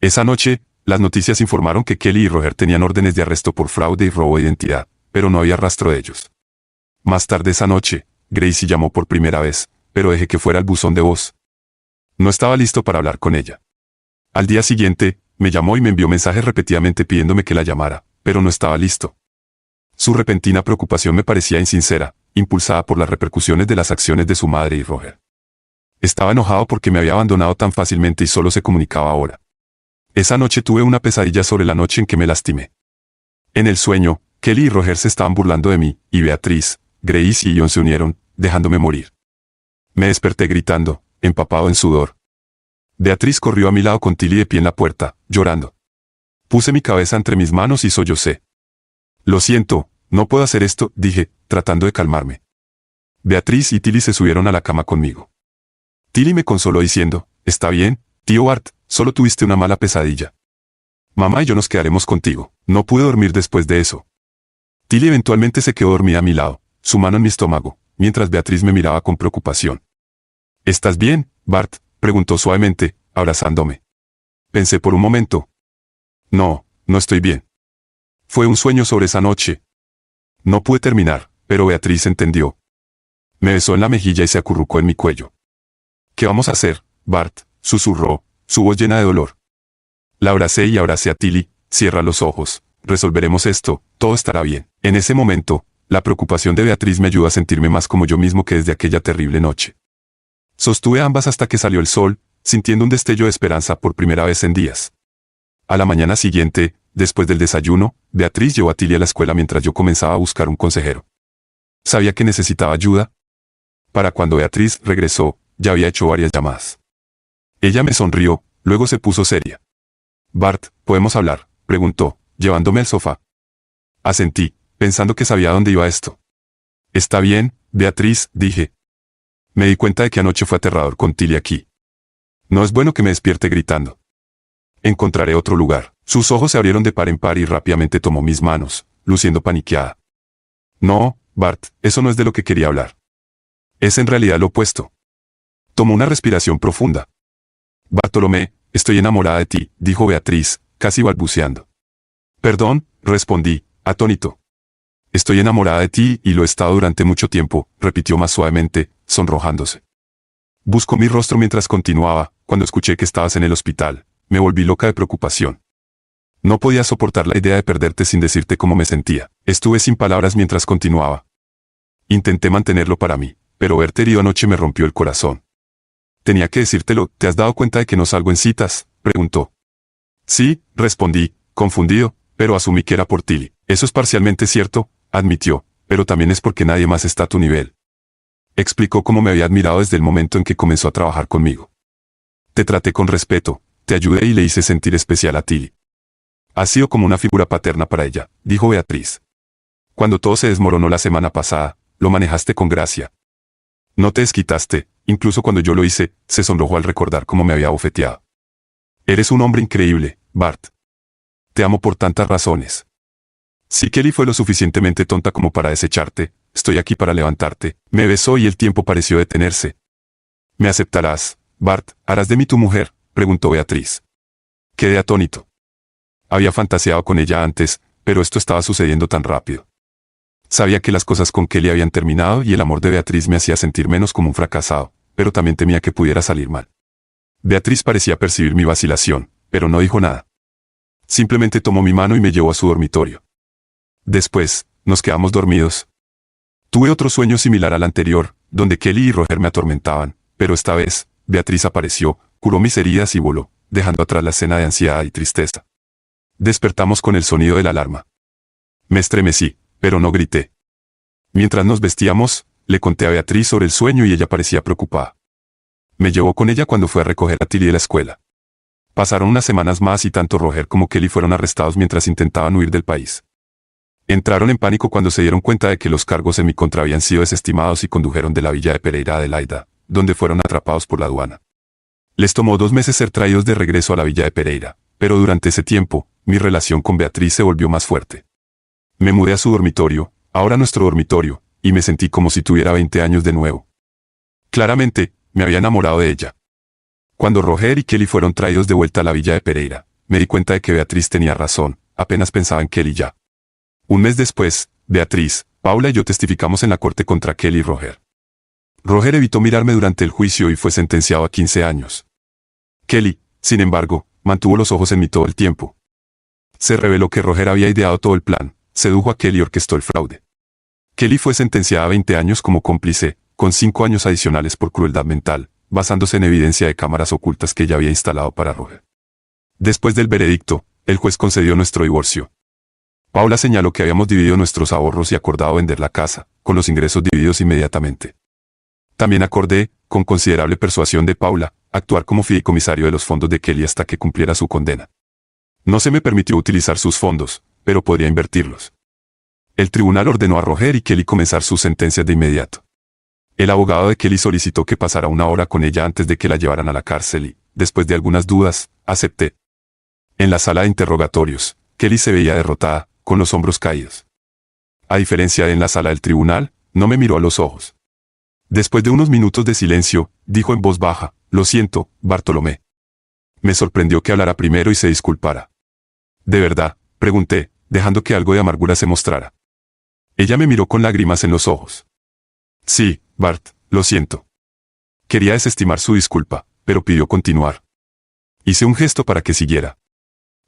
[SPEAKER 1] Esa noche, las noticias informaron que Kelly y Roger tenían órdenes de arresto por fraude y robo de identidad, pero no había rastro de ellos. Más tarde esa noche, Gracie llamó por primera vez, pero dejé que fuera el buzón de voz. No estaba listo para hablar con ella. Al día siguiente, me llamó y me envió mensajes repetidamente pidiéndome que la llamara, pero no estaba listo. Su repentina preocupación me parecía insincera, impulsada por las repercusiones de las acciones de su madre y Roger. Estaba enojado porque me había abandonado tan fácilmente y solo se comunicaba ahora. Esa noche tuve una pesadilla sobre la noche en que me lastimé. En el sueño, Kelly y Roger se estaban burlando de mí, y Beatriz, Grace y John se unieron, dejándome morir. Me desperté gritando, empapado en sudor. Beatriz corrió a mi lado con Tilly de pie en la puerta, llorando. Puse mi cabeza entre mis manos y sollocé. Lo siento, no puedo hacer esto, dije, tratando de calmarme. Beatriz y Tilly se subieron a la cama conmigo. Tilly me consoló diciendo, está bien, tío Bart, solo tuviste una mala pesadilla. Mamá y yo nos quedaremos contigo. No pude dormir después de eso. Tilly eventualmente se quedó dormida a mi lado, su mano en mi estómago, mientras Beatriz me miraba con preocupación. ¿Estás bien, Bart?, preguntó suavemente, abrazándome. Pensé por un momento. No, no estoy bien. Fue un sueño sobre esa noche. No pude terminar, pero Beatriz entendió. Me besó en la mejilla y se acurrucó en mi cuello. ¿Qué vamos a hacer, Bart?, susurró, su voz llena de dolor. La abracé y abracé a Tilly. Cierra los ojos, resolveremos esto, todo estará bien. En ese momento, la preocupación de Beatriz me ayudó a sentirme más como yo mismo que desde aquella terrible noche. Sostuve ambas hasta que salió el sol, sintiendo un destello de esperanza por primera vez en días. A la mañana siguiente, después del desayuno, Beatriz llevó a Tilly a la escuela mientras yo comenzaba a buscar un consejero. ¿Sabía que necesitaba ayuda? Para cuando Beatriz regresó, ya había hecho varias llamadas. Ella me sonrió, luego se puso seria. Bart, ¿podemos hablar?, preguntó, llevándome al sofá. Asentí, pensando que sabía dónde iba esto. Está bien, Beatriz, dije. Me di cuenta de que anoche fue aterrador con Tilly aquí. No es bueno que me despierte gritando. Encontraré otro lugar. Sus ojos se abrieron de par en par y rápidamente tomó mis manos, luciendo paniqueada. No, Bart, eso no es de lo que quería hablar. Es en realidad lo opuesto. Tomó una respiración profunda. Bartolomé, estoy enamorada de ti, dijo Beatriz, casi balbuceando. Perdón, respondí, atónito. Estoy enamorada de ti y lo he estado durante mucho tiempo, repitió más suavemente, sonrojándose. Buscó mi rostro mientras continuaba. Cuando escuché que estabas en el hospital, me volví loca de preocupación. No podía soportar la idea de perderte sin decirte cómo me sentía. Estuve sin palabras mientras continuaba. Intenté mantenerlo para mí, pero verte herido anoche me rompió el corazón. Tenía que decírtelo. ¿Te has dado cuenta de que no salgo en citas?, preguntó. Sí, respondí, confundido, pero asumí que era por Tilly. Eso es parcialmente cierto, admitió, pero también es porque nadie más está a tu nivel. Explicó cómo me había admirado desde el momento en que comenzó a trabajar conmigo. Te traté con respeto, te ayudé y le hice sentir especial a Tilly. Has sido como una figura paterna para ella, dijo Beatriz. Cuando todo se desmoronó la semana pasada, lo manejaste con gracia. No te desquitaste, incluso cuando yo lo hice, se sonrojó al recordar cómo me había bofeteado. Eres un hombre increíble, Bart. Te amo por tantas razones. Si Kelly fue lo suficientemente tonta como para desecharte, estoy aquí para levantarte. Me besó y el tiempo pareció detenerse. ¿Me aceptarás, Bart? ¿Harás de mí tu mujer?, preguntó Beatriz. Quedé atónito. Había fantaseado con ella antes, pero esto estaba sucediendo tan rápido. Sabía que las cosas con Kelly habían terminado y el amor de Beatriz me hacía sentir menos como un fracasado, pero también temía que pudiera salir mal. Beatriz parecía percibir mi vacilación, pero no dijo nada. Simplemente tomó mi mano y me llevó a su dormitorio. Después, nos quedamos dormidos. Tuve otro sueño similar al anterior, donde Kelly y Roger me atormentaban, pero esta vez, Beatriz apareció, curó mis heridas y voló, dejando atrás la escena de ansiedad y tristeza. Despertamos con el sonido de la alarma. Me estremecí, pero no grité. Mientras nos vestíamos, le conté a Beatriz sobre el sueño y ella parecía preocupada. Me llevó con ella cuando fue a recoger a Tilly de la escuela. Pasaron unas semanas más y tanto Roger como Kelly fueron arrestados mientras intentaban huir del país. Entraron en pánico cuando se dieron cuenta de que los cargos en mi contra habían sido desestimados y condujeron de la villa de Pereira a Adelaida, donde fueron atrapados por la aduana. Les tomó 2 meses ser traídos de regreso a la villa de Pereira, pero durante ese tiempo, mi relación con Beatriz se volvió más fuerte. Me mudé a su dormitorio, ahora nuestro dormitorio, y me sentí como si tuviera 20 años de nuevo. Claramente, me había enamorado de ella. Cuando Roger y Kelly fueron traídos de vuelta a la villa de Pereira, me di cuenta de que Beatriz tenía razón, apenas pensaba en Kelly ya. Un mes después, Beatriz, Paula y yo testificamos en la corte contra Kelly y Roger. Roger evitó mirarme durante el juicio y fue sentenciado a 15 años. Kelly, sin embargo, mantuvo los ojos en mí todo el tiempo. Se reveló que Roger había ideado todo el plan, sedujo a Kelly y orquestó el fraude. Kelly fue sentenciada a 20 años como cómplice, con 5 años adicionales por crueldad mental, basándose en evidencia de cámaras ocultas que ella había instalado para Roger. Después del veredicto, el juez concedió nuestro divorcio. Paula señaló que habíamos dividido nuestros ahorros y acordado vender la casa, con los ingresos divididos inmediatamente. También acordé, con considerable persuasión de Paula, actuar como fideicomisario de los fondos de Kelly hasta que cumpliera su condena. No se me permitió utilizar sus fondos, pero podría invertirlos. El tribunal ordenó a Roger y Kelly comenzar sus sentencias de inmediato. El abogado de Kelly solicitó que pasara 1 hora con ella antes de que la llevaran a la cárcel y, después de algunas dudas, acepté. En la sala de interrogatorios, Kelly se veía derrotada, con los hombros caídos. A diferencia de en la sala del tribunal, no me miró a los ojos. Después de unos minutos de silencio, dijo en voz baja, «Lo siento, Bartolomé». Me sorprendió que hablara primero y se disculpara. «¿De verdad?», pregunté, dejando que algo de amargura se mostrara. Ella me miró con lágrimas en los ojos. «Sí, Bart, lo siento». Quería desestimar su disculpa, pero pidió continuar. Hice un gesto para que siguiera.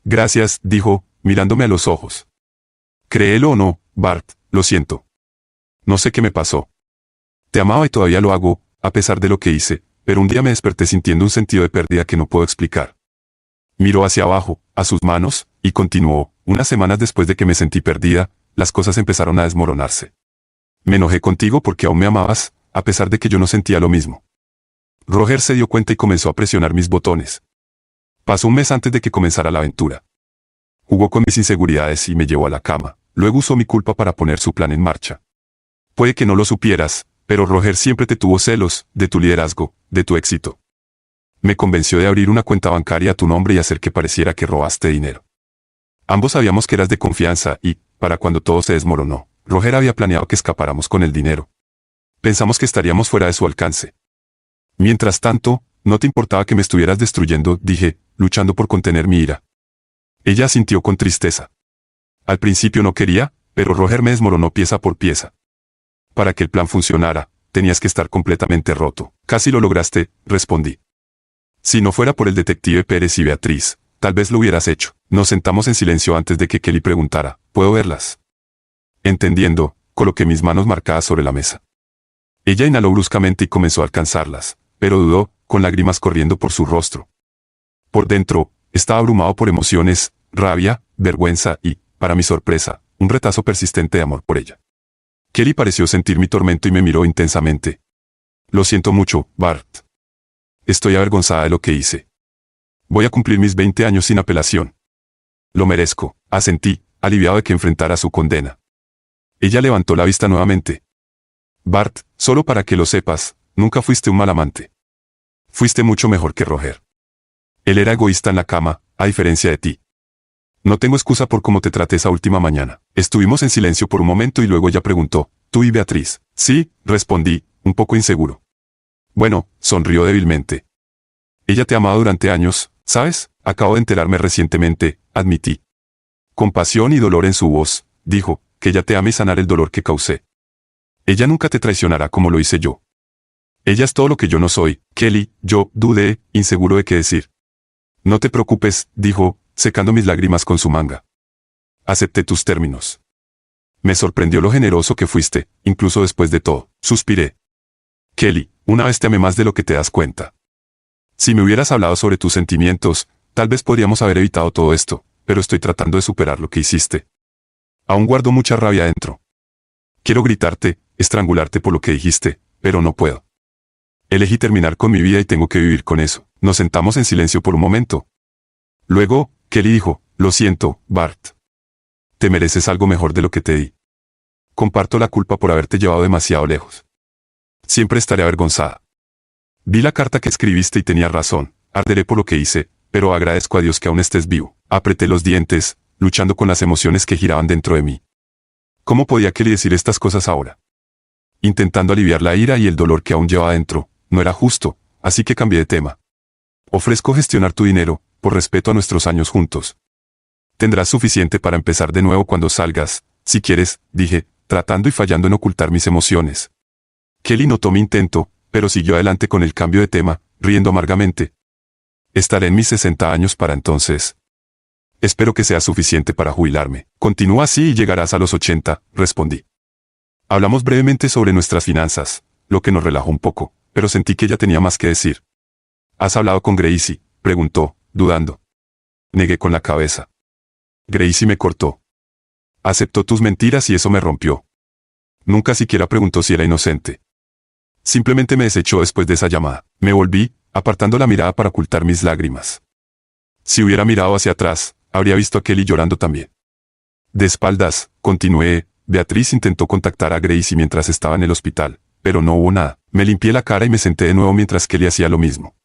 [SPEAKER 1] «Gracias», dijo, mirándome a los ojos. «Créelo o no, Bart, lo siento. No sé qué me pasó. Te amaba y todavía lo hago, a pesar de lo que hice, pero un día me desperté sintiendo un sentido de pérdida que no puedo explicar». Miró hacia abajo, a sus manos, y continuó, «Unas semanas después de que me sentí perdida, las cosas empezaron a desmoronarse. Me enojé contigo porque aún me amabas, a pesar de que yo no sentía lo mismo». Roger se dio cuenta y comenzó a presionar mis botones. Pasó un mes antes de que comenzara la aventura. Jugó con mis inseguridades y me llevó a la cama. Luego usó mi culpa para poner su plan en marcha. Puede que no lo supieras, pero Roger siempre te tuvo celos, de tu liderazgo, de tu éxito. Me convenció de abrir una cuenta bancaria a tu nombre y hacer que pareciera que robaste dinero. Ambos sabíamos que eras de confianza y, para cuando todo se desmoronó, Roger había planeado que escapáramos con el dinero. Pensamos que estaríamos fuera de su alcance. Mientras tanto, no te importaba que me estuvieras destruyendo, dije, luchando por contener mi ira. Ella asintió con tristeza. Al principio no quería, pero Roger me desmoronó pieza por pieza. Para que el plan funcionara, tenías que estar completamente roto. Casi lo lograste, respondí. Si no fuera por el detective Pérez y Beatriz, tal vez lo hubieras hecho. Nos sentamos en silencio antes de que Kelly preguntara, ¿puedo verlas? Entendiendo, coloqué mis manos marcadas sobre la mesa. Ella inhaló bruscamente y comenzó a alcanzarlas, pero dudó, con lágrimas corriendo por su rostro. Por dentro, estaba abrumado por emociones, rabia, vergüenza y, para mi sorpresa, un retazo persistente de amor por ella. Kelly pareció sentir mi tormento y me miró intensamente. Lo siento mucho, Bart. Estoy avergonzada de lo que hice. Voy a cumplir mis 20 años sin apelación. Lo merezco, asentí, aliviado de que enfrentara su condena. Ella levantó la vista nuevamente. Bart, solo para que lo sepas, nunca fuiste un mal amante. Fuiste mucho mejor que Roger. Él era egoísta en la cama, a diferencia de ti. No tengo excusa por cómo te traté esa última mañana. Estuvimos en silencio por un momento y luego ella preguntó, ¿tú y Beatriz? Sí, respondí, un poco inseguro. Bueno, sonrió débilmente. Ella te ha amado durante años, ¿sabes? Acabo de enterarme recientemente, admití. Con pasión y dolor en su voz, dijo, que ella te ame y sanar el dolor que causé. Ella nunca te traicionará como lo hice yo. Ella es todo lo que yo no soy, Kelly, yo dudé, inseguro de qué decir. No te preocupes, dijo, secando mis lágrimas con su manga. Acepté tus términos. Me sorprendió lo generoso que fuiste, incluso después de todo, suspiré. Kelly, una vez te amé más de lo que te das cuenta. Si me hubieras hablado sobre tus sentimientos, tal vez podríamos haber evitado todo esto, pero estoy tratando de superar lo que hiciste. Aún guardo mucha rabia dentro. Quiero gritarte, estrangularte por lo que dijiste, pero no puedo. Elegí terminar con mi vida y tengo que vivir con eso. Nos sentamos en silencio por un momento. Luego, Kelly dijo, lo siento, Bart. Te mereces algo mejor de lo que te di. Comparto la culpa por haberte llevado demasiado lejos. Siempre estaré avergonzada. Vi la carta que escribiste y tenía razón. Arderé por lo que hice, pero agradezco a Dios que aún estés vivo. Apreté los dientes, luchando con las emociones que giraban dentro de mí. ¿Cómo podía Kelly decir estas cosas ahora? Intentando aliviar la ira y el dolor que aún llevaba dentro, no era justo, así que cambié de tema. Ofrezco gestionar tu dinero, por respeto a nuestros años juntos. Tendrás suficiente para empezar de nuevo cuando salgas, si quieres, dije, tratando y fallando en ocultar mis emociones. Kelly notó mi intento, pero siguió adelante con el cambio de tema, riendo amargamente. Estaré en mis 60 años para entonces. Espero que sea suficiente para jubilarme. Continúa así y llegarás a los 80, respondí. Hablamos brevemente sobre nuestras finanzas, lo que nos relajó un poco, pero sentí que ella tenía más que decir. ¿Has hablado con Gracie?, preguntó, dudando. Negué con la cabeza. Gracie me cortó. Aceptó tus mentiras y eso me rompió. Nunca siquiera preguntó si era inocente. Simplemente me desechó después de esa llamada. Me volví, apartando la mirada para ocultar mis lágrimas. Si hubiera mirado hacia atrás, habría visto a Kelly llorando también. De espaldas, continué, Beatriz intentó contactar a Gracie mientras estaba en el hospital, pero no hubo nada. Me limpié la cara y me senté de nuevo mientras Kelly hacía lo mismo.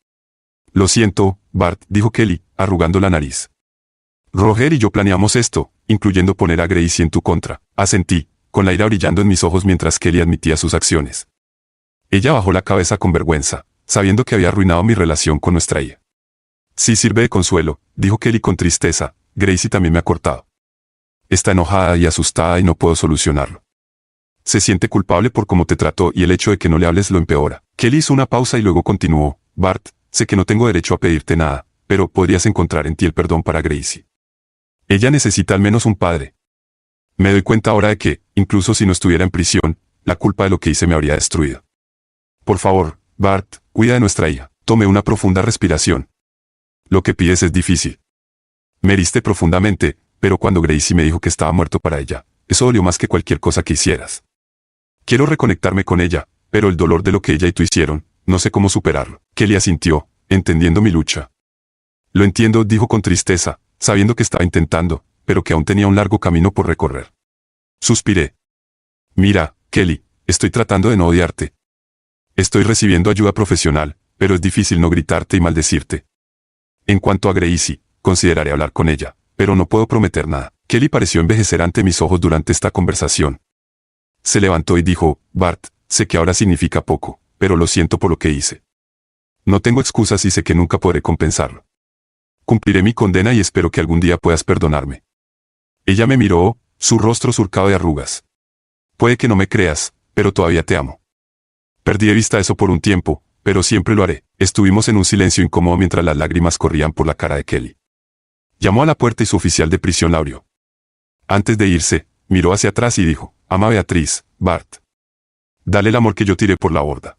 [SPEAKER 1] Lo siento, Bart, dijo Kelly, arrugando la nariz. Roger y yo planeamos esto, incluyendo poner a Gracie en tu contra. Asentí, con la ira brillando en mis ojos mientras Kelly admitía sus acciones. Ella bajó la cabeza con vergüenza, sabiendo que había arruinado mi relación con nuestra hija. Si sirve de consuelo, dijo Kelly con tristeza, Gracie también me ha cortado. Está enojada y asustada y no puedo solucionarlo. Se siente culpable por cómo te trató y el hecho de que no le hables lo empeora. Kelly hizo una pausa y luego continuó, Bart, sé que no tengo derecho a pedirte nada, pero podrías encontrar en ti el perdón para Gracie. Ella necesita al menos un padre. Me doy cuenta ahora de que, incluso si no estuviera en prisión, la culpa de lo que hice me habría destruido. Por favor, Bart, cuida de nuestra hija. Tomé una profunda respiración. Lo que pides es difícil. Me heriste profundamente, pero cuando Gracie me dijo que estaba muerto para ella, eso dolió más que cualquier cosa que hicieras. Quiero reconectarme con ella, pero el dolor de lo que ella y tú hicieron, no sé cómo superarlo. Kelly asintió, entendiendo mi lucha. Lo entiendo, dijo con tristeza, sabiendo que estaba intentando, pero que aún tenía un largo camino por recorrer. Suspiré. Mira, Kelly, estoy tratando de no odiarte. Estoy recibiendo ayuda profesional, pero es difícil no gritarte y maldecirte. En cuanto a Gracie, consideraré hablar con ella, pero no puedo prometer nada. Kelly pareció envejecer ante mis ojos durante esta conversación. Se levantó y dijo, Bart, sé que ahora significa poco, pero lo siento por lo que hice. No tengo excusas y sé que nunca podré compensarlo. Cumpliré mi condena y espero que algún día puedas perdonarme. Ella me miró, su rostro surcado de arrugas. Puede que no me creas, pero todavía te amo. Perdí de vista eso por un tiempo, pero siempre lo haré. Estuvimos en un silencio incómodo mientras las lágrimas corrían por la cara de Kelly. Llamó a la puerta y su oficial de prisión la abrió. Antes de irse, miró hacia atrás y dijo, ama a Beatriz, Bart. Dale el amor que yo tiré por la borda.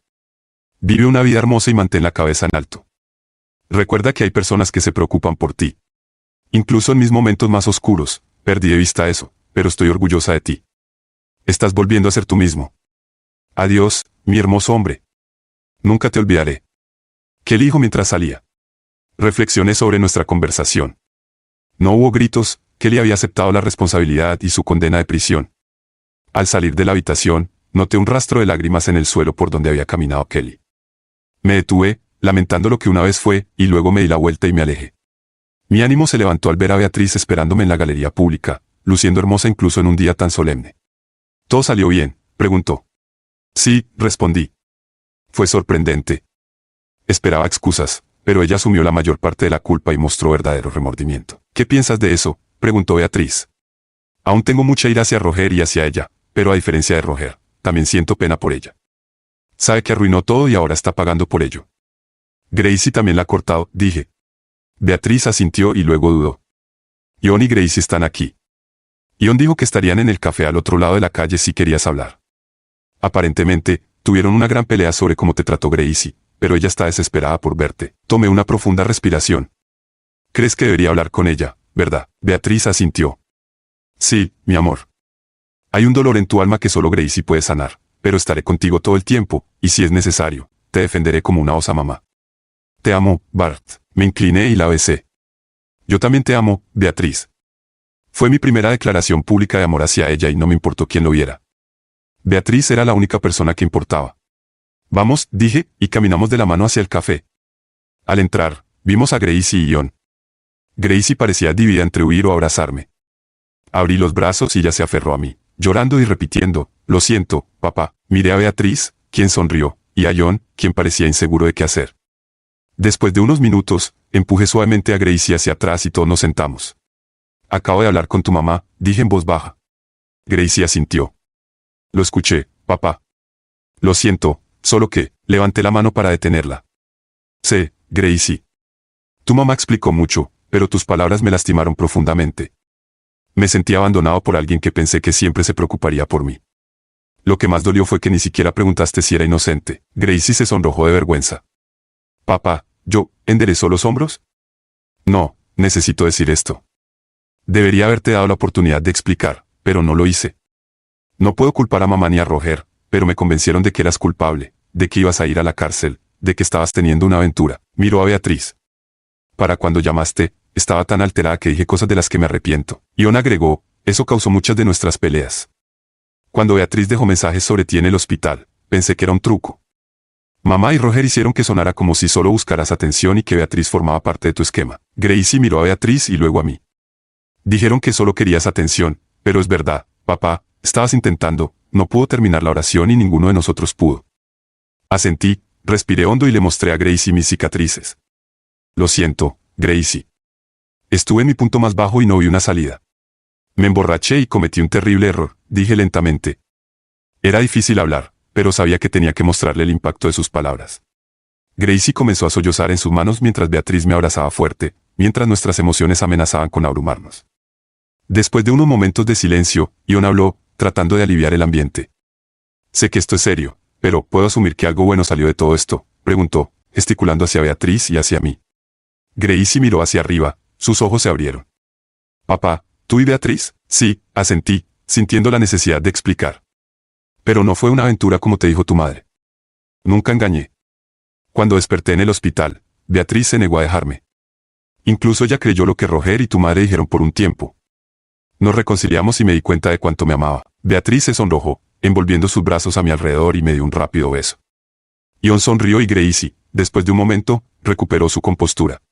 [SPEAKER 1] Vive una vida hermosa y mantén la cabeza en alto. Recuerda que hay personas que se preocupan por ti. Incluso en mis momentos más oscuros, perdí de vista eso, pero estoy orgullosa de ti. Estás volviendo a ser tú mismo. Adiós, mi hermoso hombre. Nunca te olvidaré. Kelly dijo mientras salía. Reflexioné sobre nuestra conversación. No hubo gritos, Kelly había aceptado la responsabilidad y su condena de prisión. Al salir de la habitación, noté un rastro de lágrimas en el suelo por donde había caminado Kelly. Me detuve, lamentando lo que una vez fue, y luego me di la vuelta y me alejé. Mi ánimo se levantó al ver a Beatriz esperándome en la galería pública, luciendo hermosa incluso en un día tan solemne. ¿Todo salió bien?, preguntó. Sí, respondí. Fue sorprendente. Esperaba excusas, pero ella asumió la mayor parte de la culpa y mostró verdadero remordimiento. ¿Qué piensas de eso?, preguntó Beatriz. Aún tengo mucha ira hacia Roger y hacia ella, pero a diferencia de Roger, también siento pena por ella. Sabe que arruinó todo y ahora está pagando por ello. Gracie también la ha cortado, dije. Beatriz asintió y luego dudó. Ion y Gracie están aquí. Ion dijo que estarían en el café al otro lado de la calle si querías hablar. Aparentemente, tuvieron una gran pelea sobre cómo te trató Gracie, pero ella está desesperada por verte. Tomé una profunda respiración. ¿Crees que debería hablar con ella, verdad? Beatriz asintió. Sí, mi amor. Hay un dolor en tu alma que solo Gracie puede sanar, pero estaré contigo todo el tiempo, y si es necesario, te defenderé como una osa mamá. Te amo, Bart. Me incliné y la besé. Yo también te amo, Beatriz. Fue mi primera declaración pública de amor hacia ella y no me importó quién lo viera. Beatriz era la única persona que importaba. Vamos, dije, y caminamos de la mano hacia el café. Al entrar, vimos a Gracie y Ion. Gracie parecía dividida entre huir o abrazarme. Abrí los brazos y ella se aferró a mí, llorando y repitiendo, lo siento, papá. Miré a Beatriz, quien sonrió, y a Ion, quien parecía inseguro de qué hacer. Después de unos minutos, empujé suavemente a Gracie hacia atrás y todos nos sentamos. Acabo de hablar con tu mamá, dije en voz baja. Gracie asintió. Lo escuché, papá. Lo siento, solo que, levanté la mano para detenerla. Sé, Gracie. Tu mamá explicó mucho, pero tus palabras me lastimaron profundamente. Me sentí abandonado por alguien que pensé que siempre se preocuparía por mí. Lo que más dolió fue que ni siquiera preguntaste si era inocente. Gracie se sonrojó de vergüenza. Papá, ¿yo enderezó los hombros? No, necesito decir esto. Debería haberte dado la oportunidad de explicar, pero no lo hice. No puedo culpar a mamá ni a Roger, pero me convencieron de que eras culpable, de que ibas a ir a la cárcel, de que estabas teniendo una aventura. Miró a Beatriz. Para cuando llamaste, estaba tan alterada que dije cosas de las que me arrepiento. Ion agregó, eso causó muchas de nuestras peleas. Cuando Beatriz dejó mensajes sobre ti en el hospital, pensé que era un truco. Mamá y Roger hicieron que sonara como si solo buscaras atención y que Beatriz formaba parte de tu esquema. Gracie miró a Beatriz y luego a mí. Dijeron que solo querías atención, pero es verdad, papá, estabas intentando, no pudo terminar la oración y ninguno de nosotros pudo. Asentí, respiré hondo y le mostré a Gracie mis cicatrices. Lo siento, Gracie. Estuve en mi punto más bajo y no vi una salida. Me emborraché y cometí un terrible error, dije lentamente. Era difícil hablar, pero sabía que tenía que mostrarle el impacto de sus palabras. Gracie comenzó a sollozar en sus manos mientras Beatriz me abrazaba fuerte, mientras nuestras emociones amenazaban con abrumarnos. Después de unos momentos de silencio, Ion habló, tratando de aliviar el ambiente. Sé que esto es serio, pero ¿puedo asumir que algo bueno salió de todo esto?, preguntó, gesticulando hacia Beatriz y hacia mí. Gracie miró hacia arriba, sus ojos se abrieron. Papá, ¿tú y Beatriz? Sí, asentí, sintiendo la necesidad de explicar. Pero no fue una aventura como te dijo tu madre. Nunca engañé. Cuando desperté en el hospital, Beatriz se negó a dejarme. Incluso ella creyó lo que Roger y tu madre dijeron por un tiempo. Nos reconciliamos y me di cuenta de cuánto me amaba. Beatriz se sonrojó, envolviendo sus brazos a mi alrededor y me dio un rápido beso. Ion sonrió y Gracie, después de un momento, recuperó su compostura.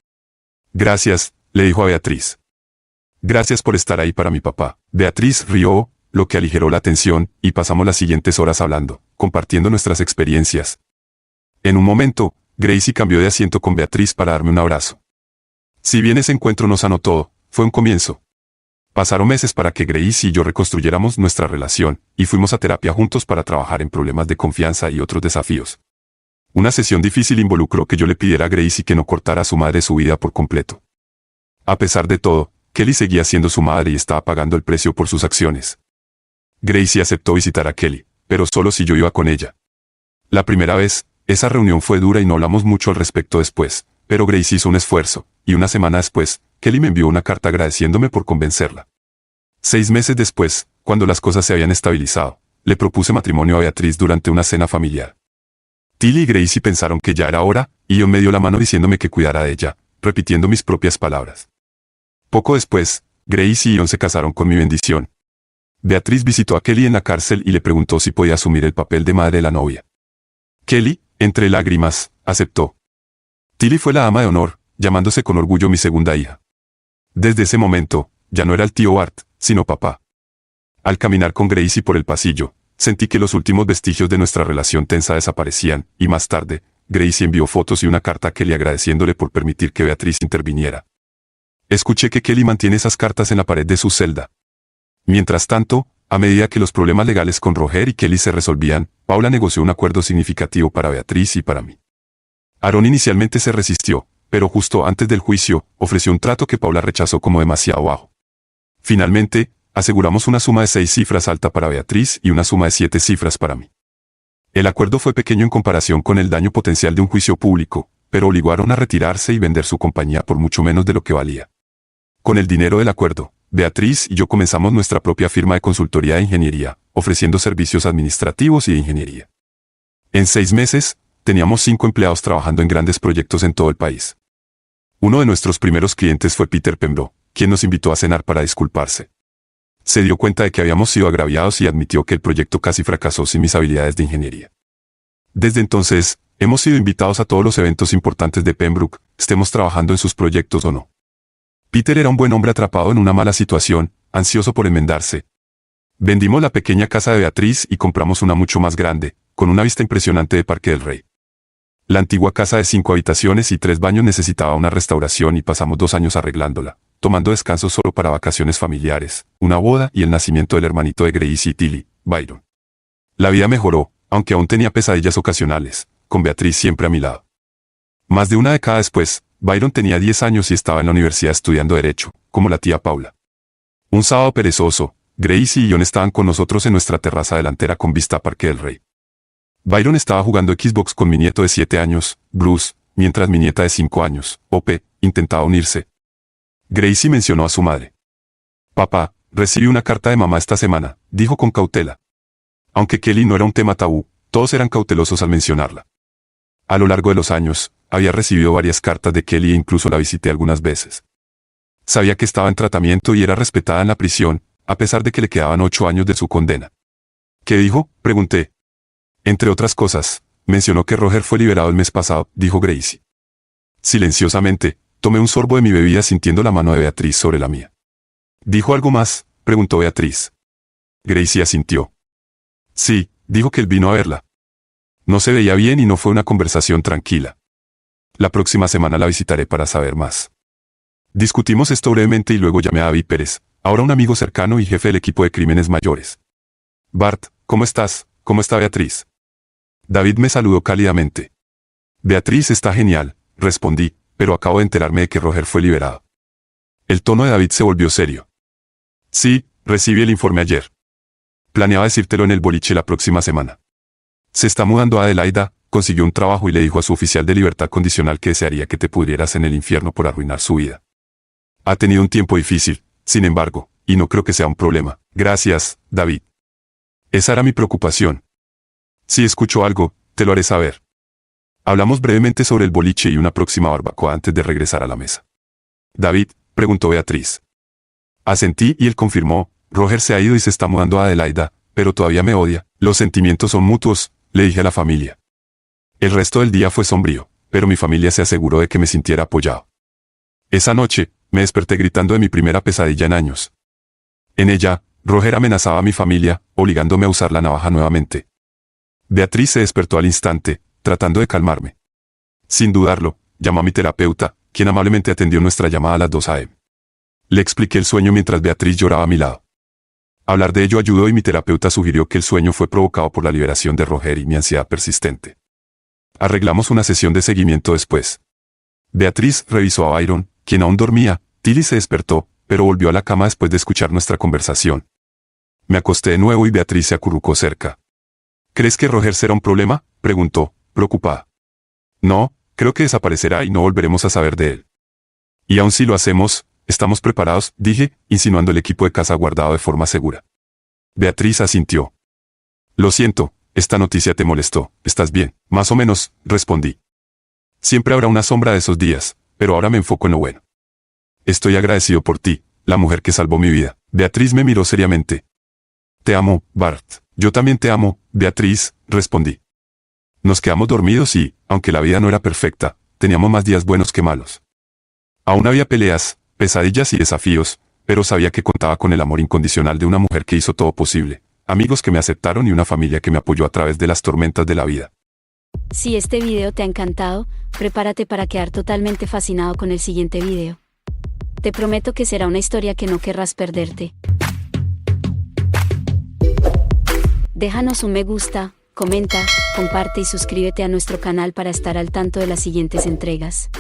[SPEAKER 1] Gracias, le dijo a Beatriz. Gracias por estar ahí para mi papá. Beatriz rió, lo que aligeró la tensión, y pasamos las siguientes horas hablando, compartiendo nuestras experiencias. En un momento, Gracie cambió de asiento con Beatriz para darme un abrazo. Si bien ese encuentro no sanó todo, fue un comienzo. Pasaron meses para que Grace y yo reconstruyéramos nuestra relación, y fuimos a terapia juntos para trabajar en problemas de confianza y otros desafíos. Una sesión difícil involucró que yo le pidiera a Gracie que no cortara a su madre su vida por completo. A pesar de todo, Kelly seguía siendo su madre y estaba pagando el precio por sus acciones. Gracie aceptó visitar a Kelly, pero solo si yo iba con ella. La primera vez, esa reunión fue dura y no hablamos mucho al respecto después, pero Gracie hizo un esfuerzo, y una semana después, Kelly me envió una carta agradeciéndome por convencerla. 6 meses después, cuando las cosas se habían estabilizado, le propuse matrimonio a Beatriz durante una cena familiar. Tilly y Gracie pensaron que ya era hora, y Ion me dio la mano diciéndome que cuidara de ella, repitiendo mis propias palabras. Poco después, Gracie y Ion se casaron con mi bendición. Beatriz visitó a Kelly en la cárcel y le preguntó si podía asumir el papel de madre de la novia. Kelly, entre lágrimas, aceptó. Tilly fue la dama de honor, llamándose con orgullo mi segunda hija. Desde ese momento, ya no era el tío Bart, sino papá. Al caminar con Gracie por el pasillo, sentí que los últimos vestigios de nuestra relación tensa desaparecían, y más tarde, Gracie envió fotos y una carta a Kelly agradeciéndole por permitir que Beatriz interviniera. Escuché que Kelly mantiene esas cartas en la pared de su celda. Mientras tanto, a medida que los problemas legales con Roger y Kelly se resolvían, Paula negoció un acuerdo significativo para Beatriz y para mí. Aaron inicialmente se resistió, pero justo antes del juicio, ofreció un trato que Paula rechazó como demasiado bajo. Finalmente, aseguramos una suma de 6 cifras alta para Beatriz y una suma de 7 cifras para mí. El acuerdo fue pequeño en comparación con el daño potencial de un juicio público, pero obligó a Aaron a retirarse y vender su compañía por mucho menos de lo que valía. Con el dinero del acuerdo, Beatriz y yo comenzamos nuestra propia firma de consultoría de ingeniería, ofreciendo servicios administrativos y de ingeniería. En 6 meses, teníamos 5 empleados trabajando en grandes proyectos en todo el país. Uno de nuestros primeros clientes fue Peter Pembroke, quien nos invitó a cenar para disculparse. Se dio cuenta de que habíamos sido agraviados y admitió que el proyecto casi fracasó sin mis habilidades de ingeniería. Desde entonces, hemos sido invitados a todos los eventos importantes de Pembroke, estemos trabajando en sus proyectos o no. Peter era un buen hombre atrapado en una mala situación, ansioso por enmendarse. Vendimos la pequeña casa de Beatriz y compramos una mucho más grande, con una vista impresionante de Parque del Rey. La antigua casa de 5 habitaciones y 3 baños necesitaba una restauración y pasamos 2 años arreglándola, tomando descansos solo para vacaciones familiares, una boda y el nacimiento del hermanito de Gracie y Tilly, Byron. La vida mejoró, aunque aún tenía pesadillas ocasionales, con Beatriz siempre a mi lado. Más de una década después, Byron tenía 10 años y estaba en la universidad estudiando Derecho, como la tía Paula. Un sábado perezoso, Gracie y Ion estaban con nosotros en nuestra terraza delantera con vista a Parque del Rey. Byron estaba jugando Xbox con mi nieto de 7 años, Bruce, mientras mi nieta de 5 años, Ope, intentaba unirse. Gracie mencionó a su madre. Papá, recibí una carta de mamá esta semana, dijo con cautela. Aunque Kelly no era un tema tabú, todos eran cautelosos al mencionarla. A lo largo de los años, había recibido varias cartas de Kelly e incluso la visité algunas veces. Sabía que estaba en tratamiento y era respetada en la prisión, a pesar de que le quedaban 8 años de su condena. ¿Qué dijo?, pregunté. Entre otras cosas, mencionó que Roger fue liberado el mes pasado, dijo Gracie. Silenciosamente, tomé un sorbo de mi bebida sintiendo la mano de Beatriz sobre la mía. ¿Dijo algo más?, preguntó Beatriz. Gracie asintió. Sí, dijo que él vino a verla. No se veía bien y no fue una conversación tranquila. La próxima semana la visitaré para saber más. Discutimos esto brevemente y luego llamé a David Pérez, ahora un amigo cercano y jefe del equipo de crímenes mayores. Bart, ¿cómo estás? ¿Cómo está Beatriz? David me saludó cálidamente. Beatriz está genial, respondí, pero acabo de enterarme de que Roger fue liberado. El tono de David se volvió serio. Sí, recibí el informe ayer. Planeaba decírtelo en el boliche la próxima semana. Se está mudando a Adelaida, consiguió un trabajo y le dijo a su oficial de libertad condicional que desearía que te pudrieras en el infierno por arruinar su vida. Ha tenido un tiempo difícil, sin embargo, y no creo que sea un problema. Gracias, David. Esa era mi preocupación. Si escucho algo, te lo haré saber. Hablamos brevemente sobre el boliche y una próxima barbacoa antes de regresar a la mesa. David, preguntó Beatriz. Asentí y él confirmó, Roger se ha ido y se está mudando a Adelaida, pero todavía me odia. Los sentimientos son mutuos, le dije a la familia. El resto del día fue sombrío, pero mi familia se aseguró de que me sintiera apoyado. Esa noche, me desperté gritando de mi primera pesadilla en años. En ella, Roger amenazaba a mi familia, obligándome a usar la navaja nuevamente. Beatriz se despertó al instante, tratando de calmarme. Sin dudarlo, llamó a mi terapeuta, quien amablemente atendió nuestra llamada a las 2 a.m. Le expliqué el sueño mientras Beatriz lloraba a mi lado. Hablar de ello ayudó y mi terapeuta sugirió que el sueño fue provocado por la liberación de Roger y mi ansiedad persistente. Arreglamos una sesión de seguimiento después. Beatriz revisó a Byron, quien aún dormía. Tilly se despertó, pero volvió a la cama después de escuchar nuestra conversación. Me acosté de nuevo y Beatriz se acurrucó cerca. ¿Crees que Roger será un problema?, preguntó, preocupada. No, creo que desaparecerá y no volveremos a saber de él. Y aun si lo hacemos, estamos preparados, dije, insinuando el equipo de casa guardado de forma segura. Beatriz asintió. Lo siento, esta noticia te molestó, ¿estás bien? Más o menos, respondí. Siempre habrá una sombra de esos días, pero ahora me enfoco en lo bueno. Estoy agradecido por ti, la mujer que salvó mi vida. Beatriz me miró seriamente. Te amo, Bart. Yo también te amo, Beatriz, respondí. Nos quedamos dormidos y, aunque la vida no era perfecta, teníamos más días buenos que malos. Aún había peleas, pesadillas y desafíos, pero sabía que contaba con el amor incondicional de una mujer que hizo todo posible, amigos que me aceptaron y una familia que me apoyó a través de las tormentas de la vida.
[SPEAKER 2] Si este video te ha encantado, prepárate para quedar totalmente fascinado con el siguiente video. Te prometo que será una historia que no querrás perderte. Déjanos un me gusta, comenta, comparte y suscríbete a nuestro canal para estar al tanto de las siguientes entregas.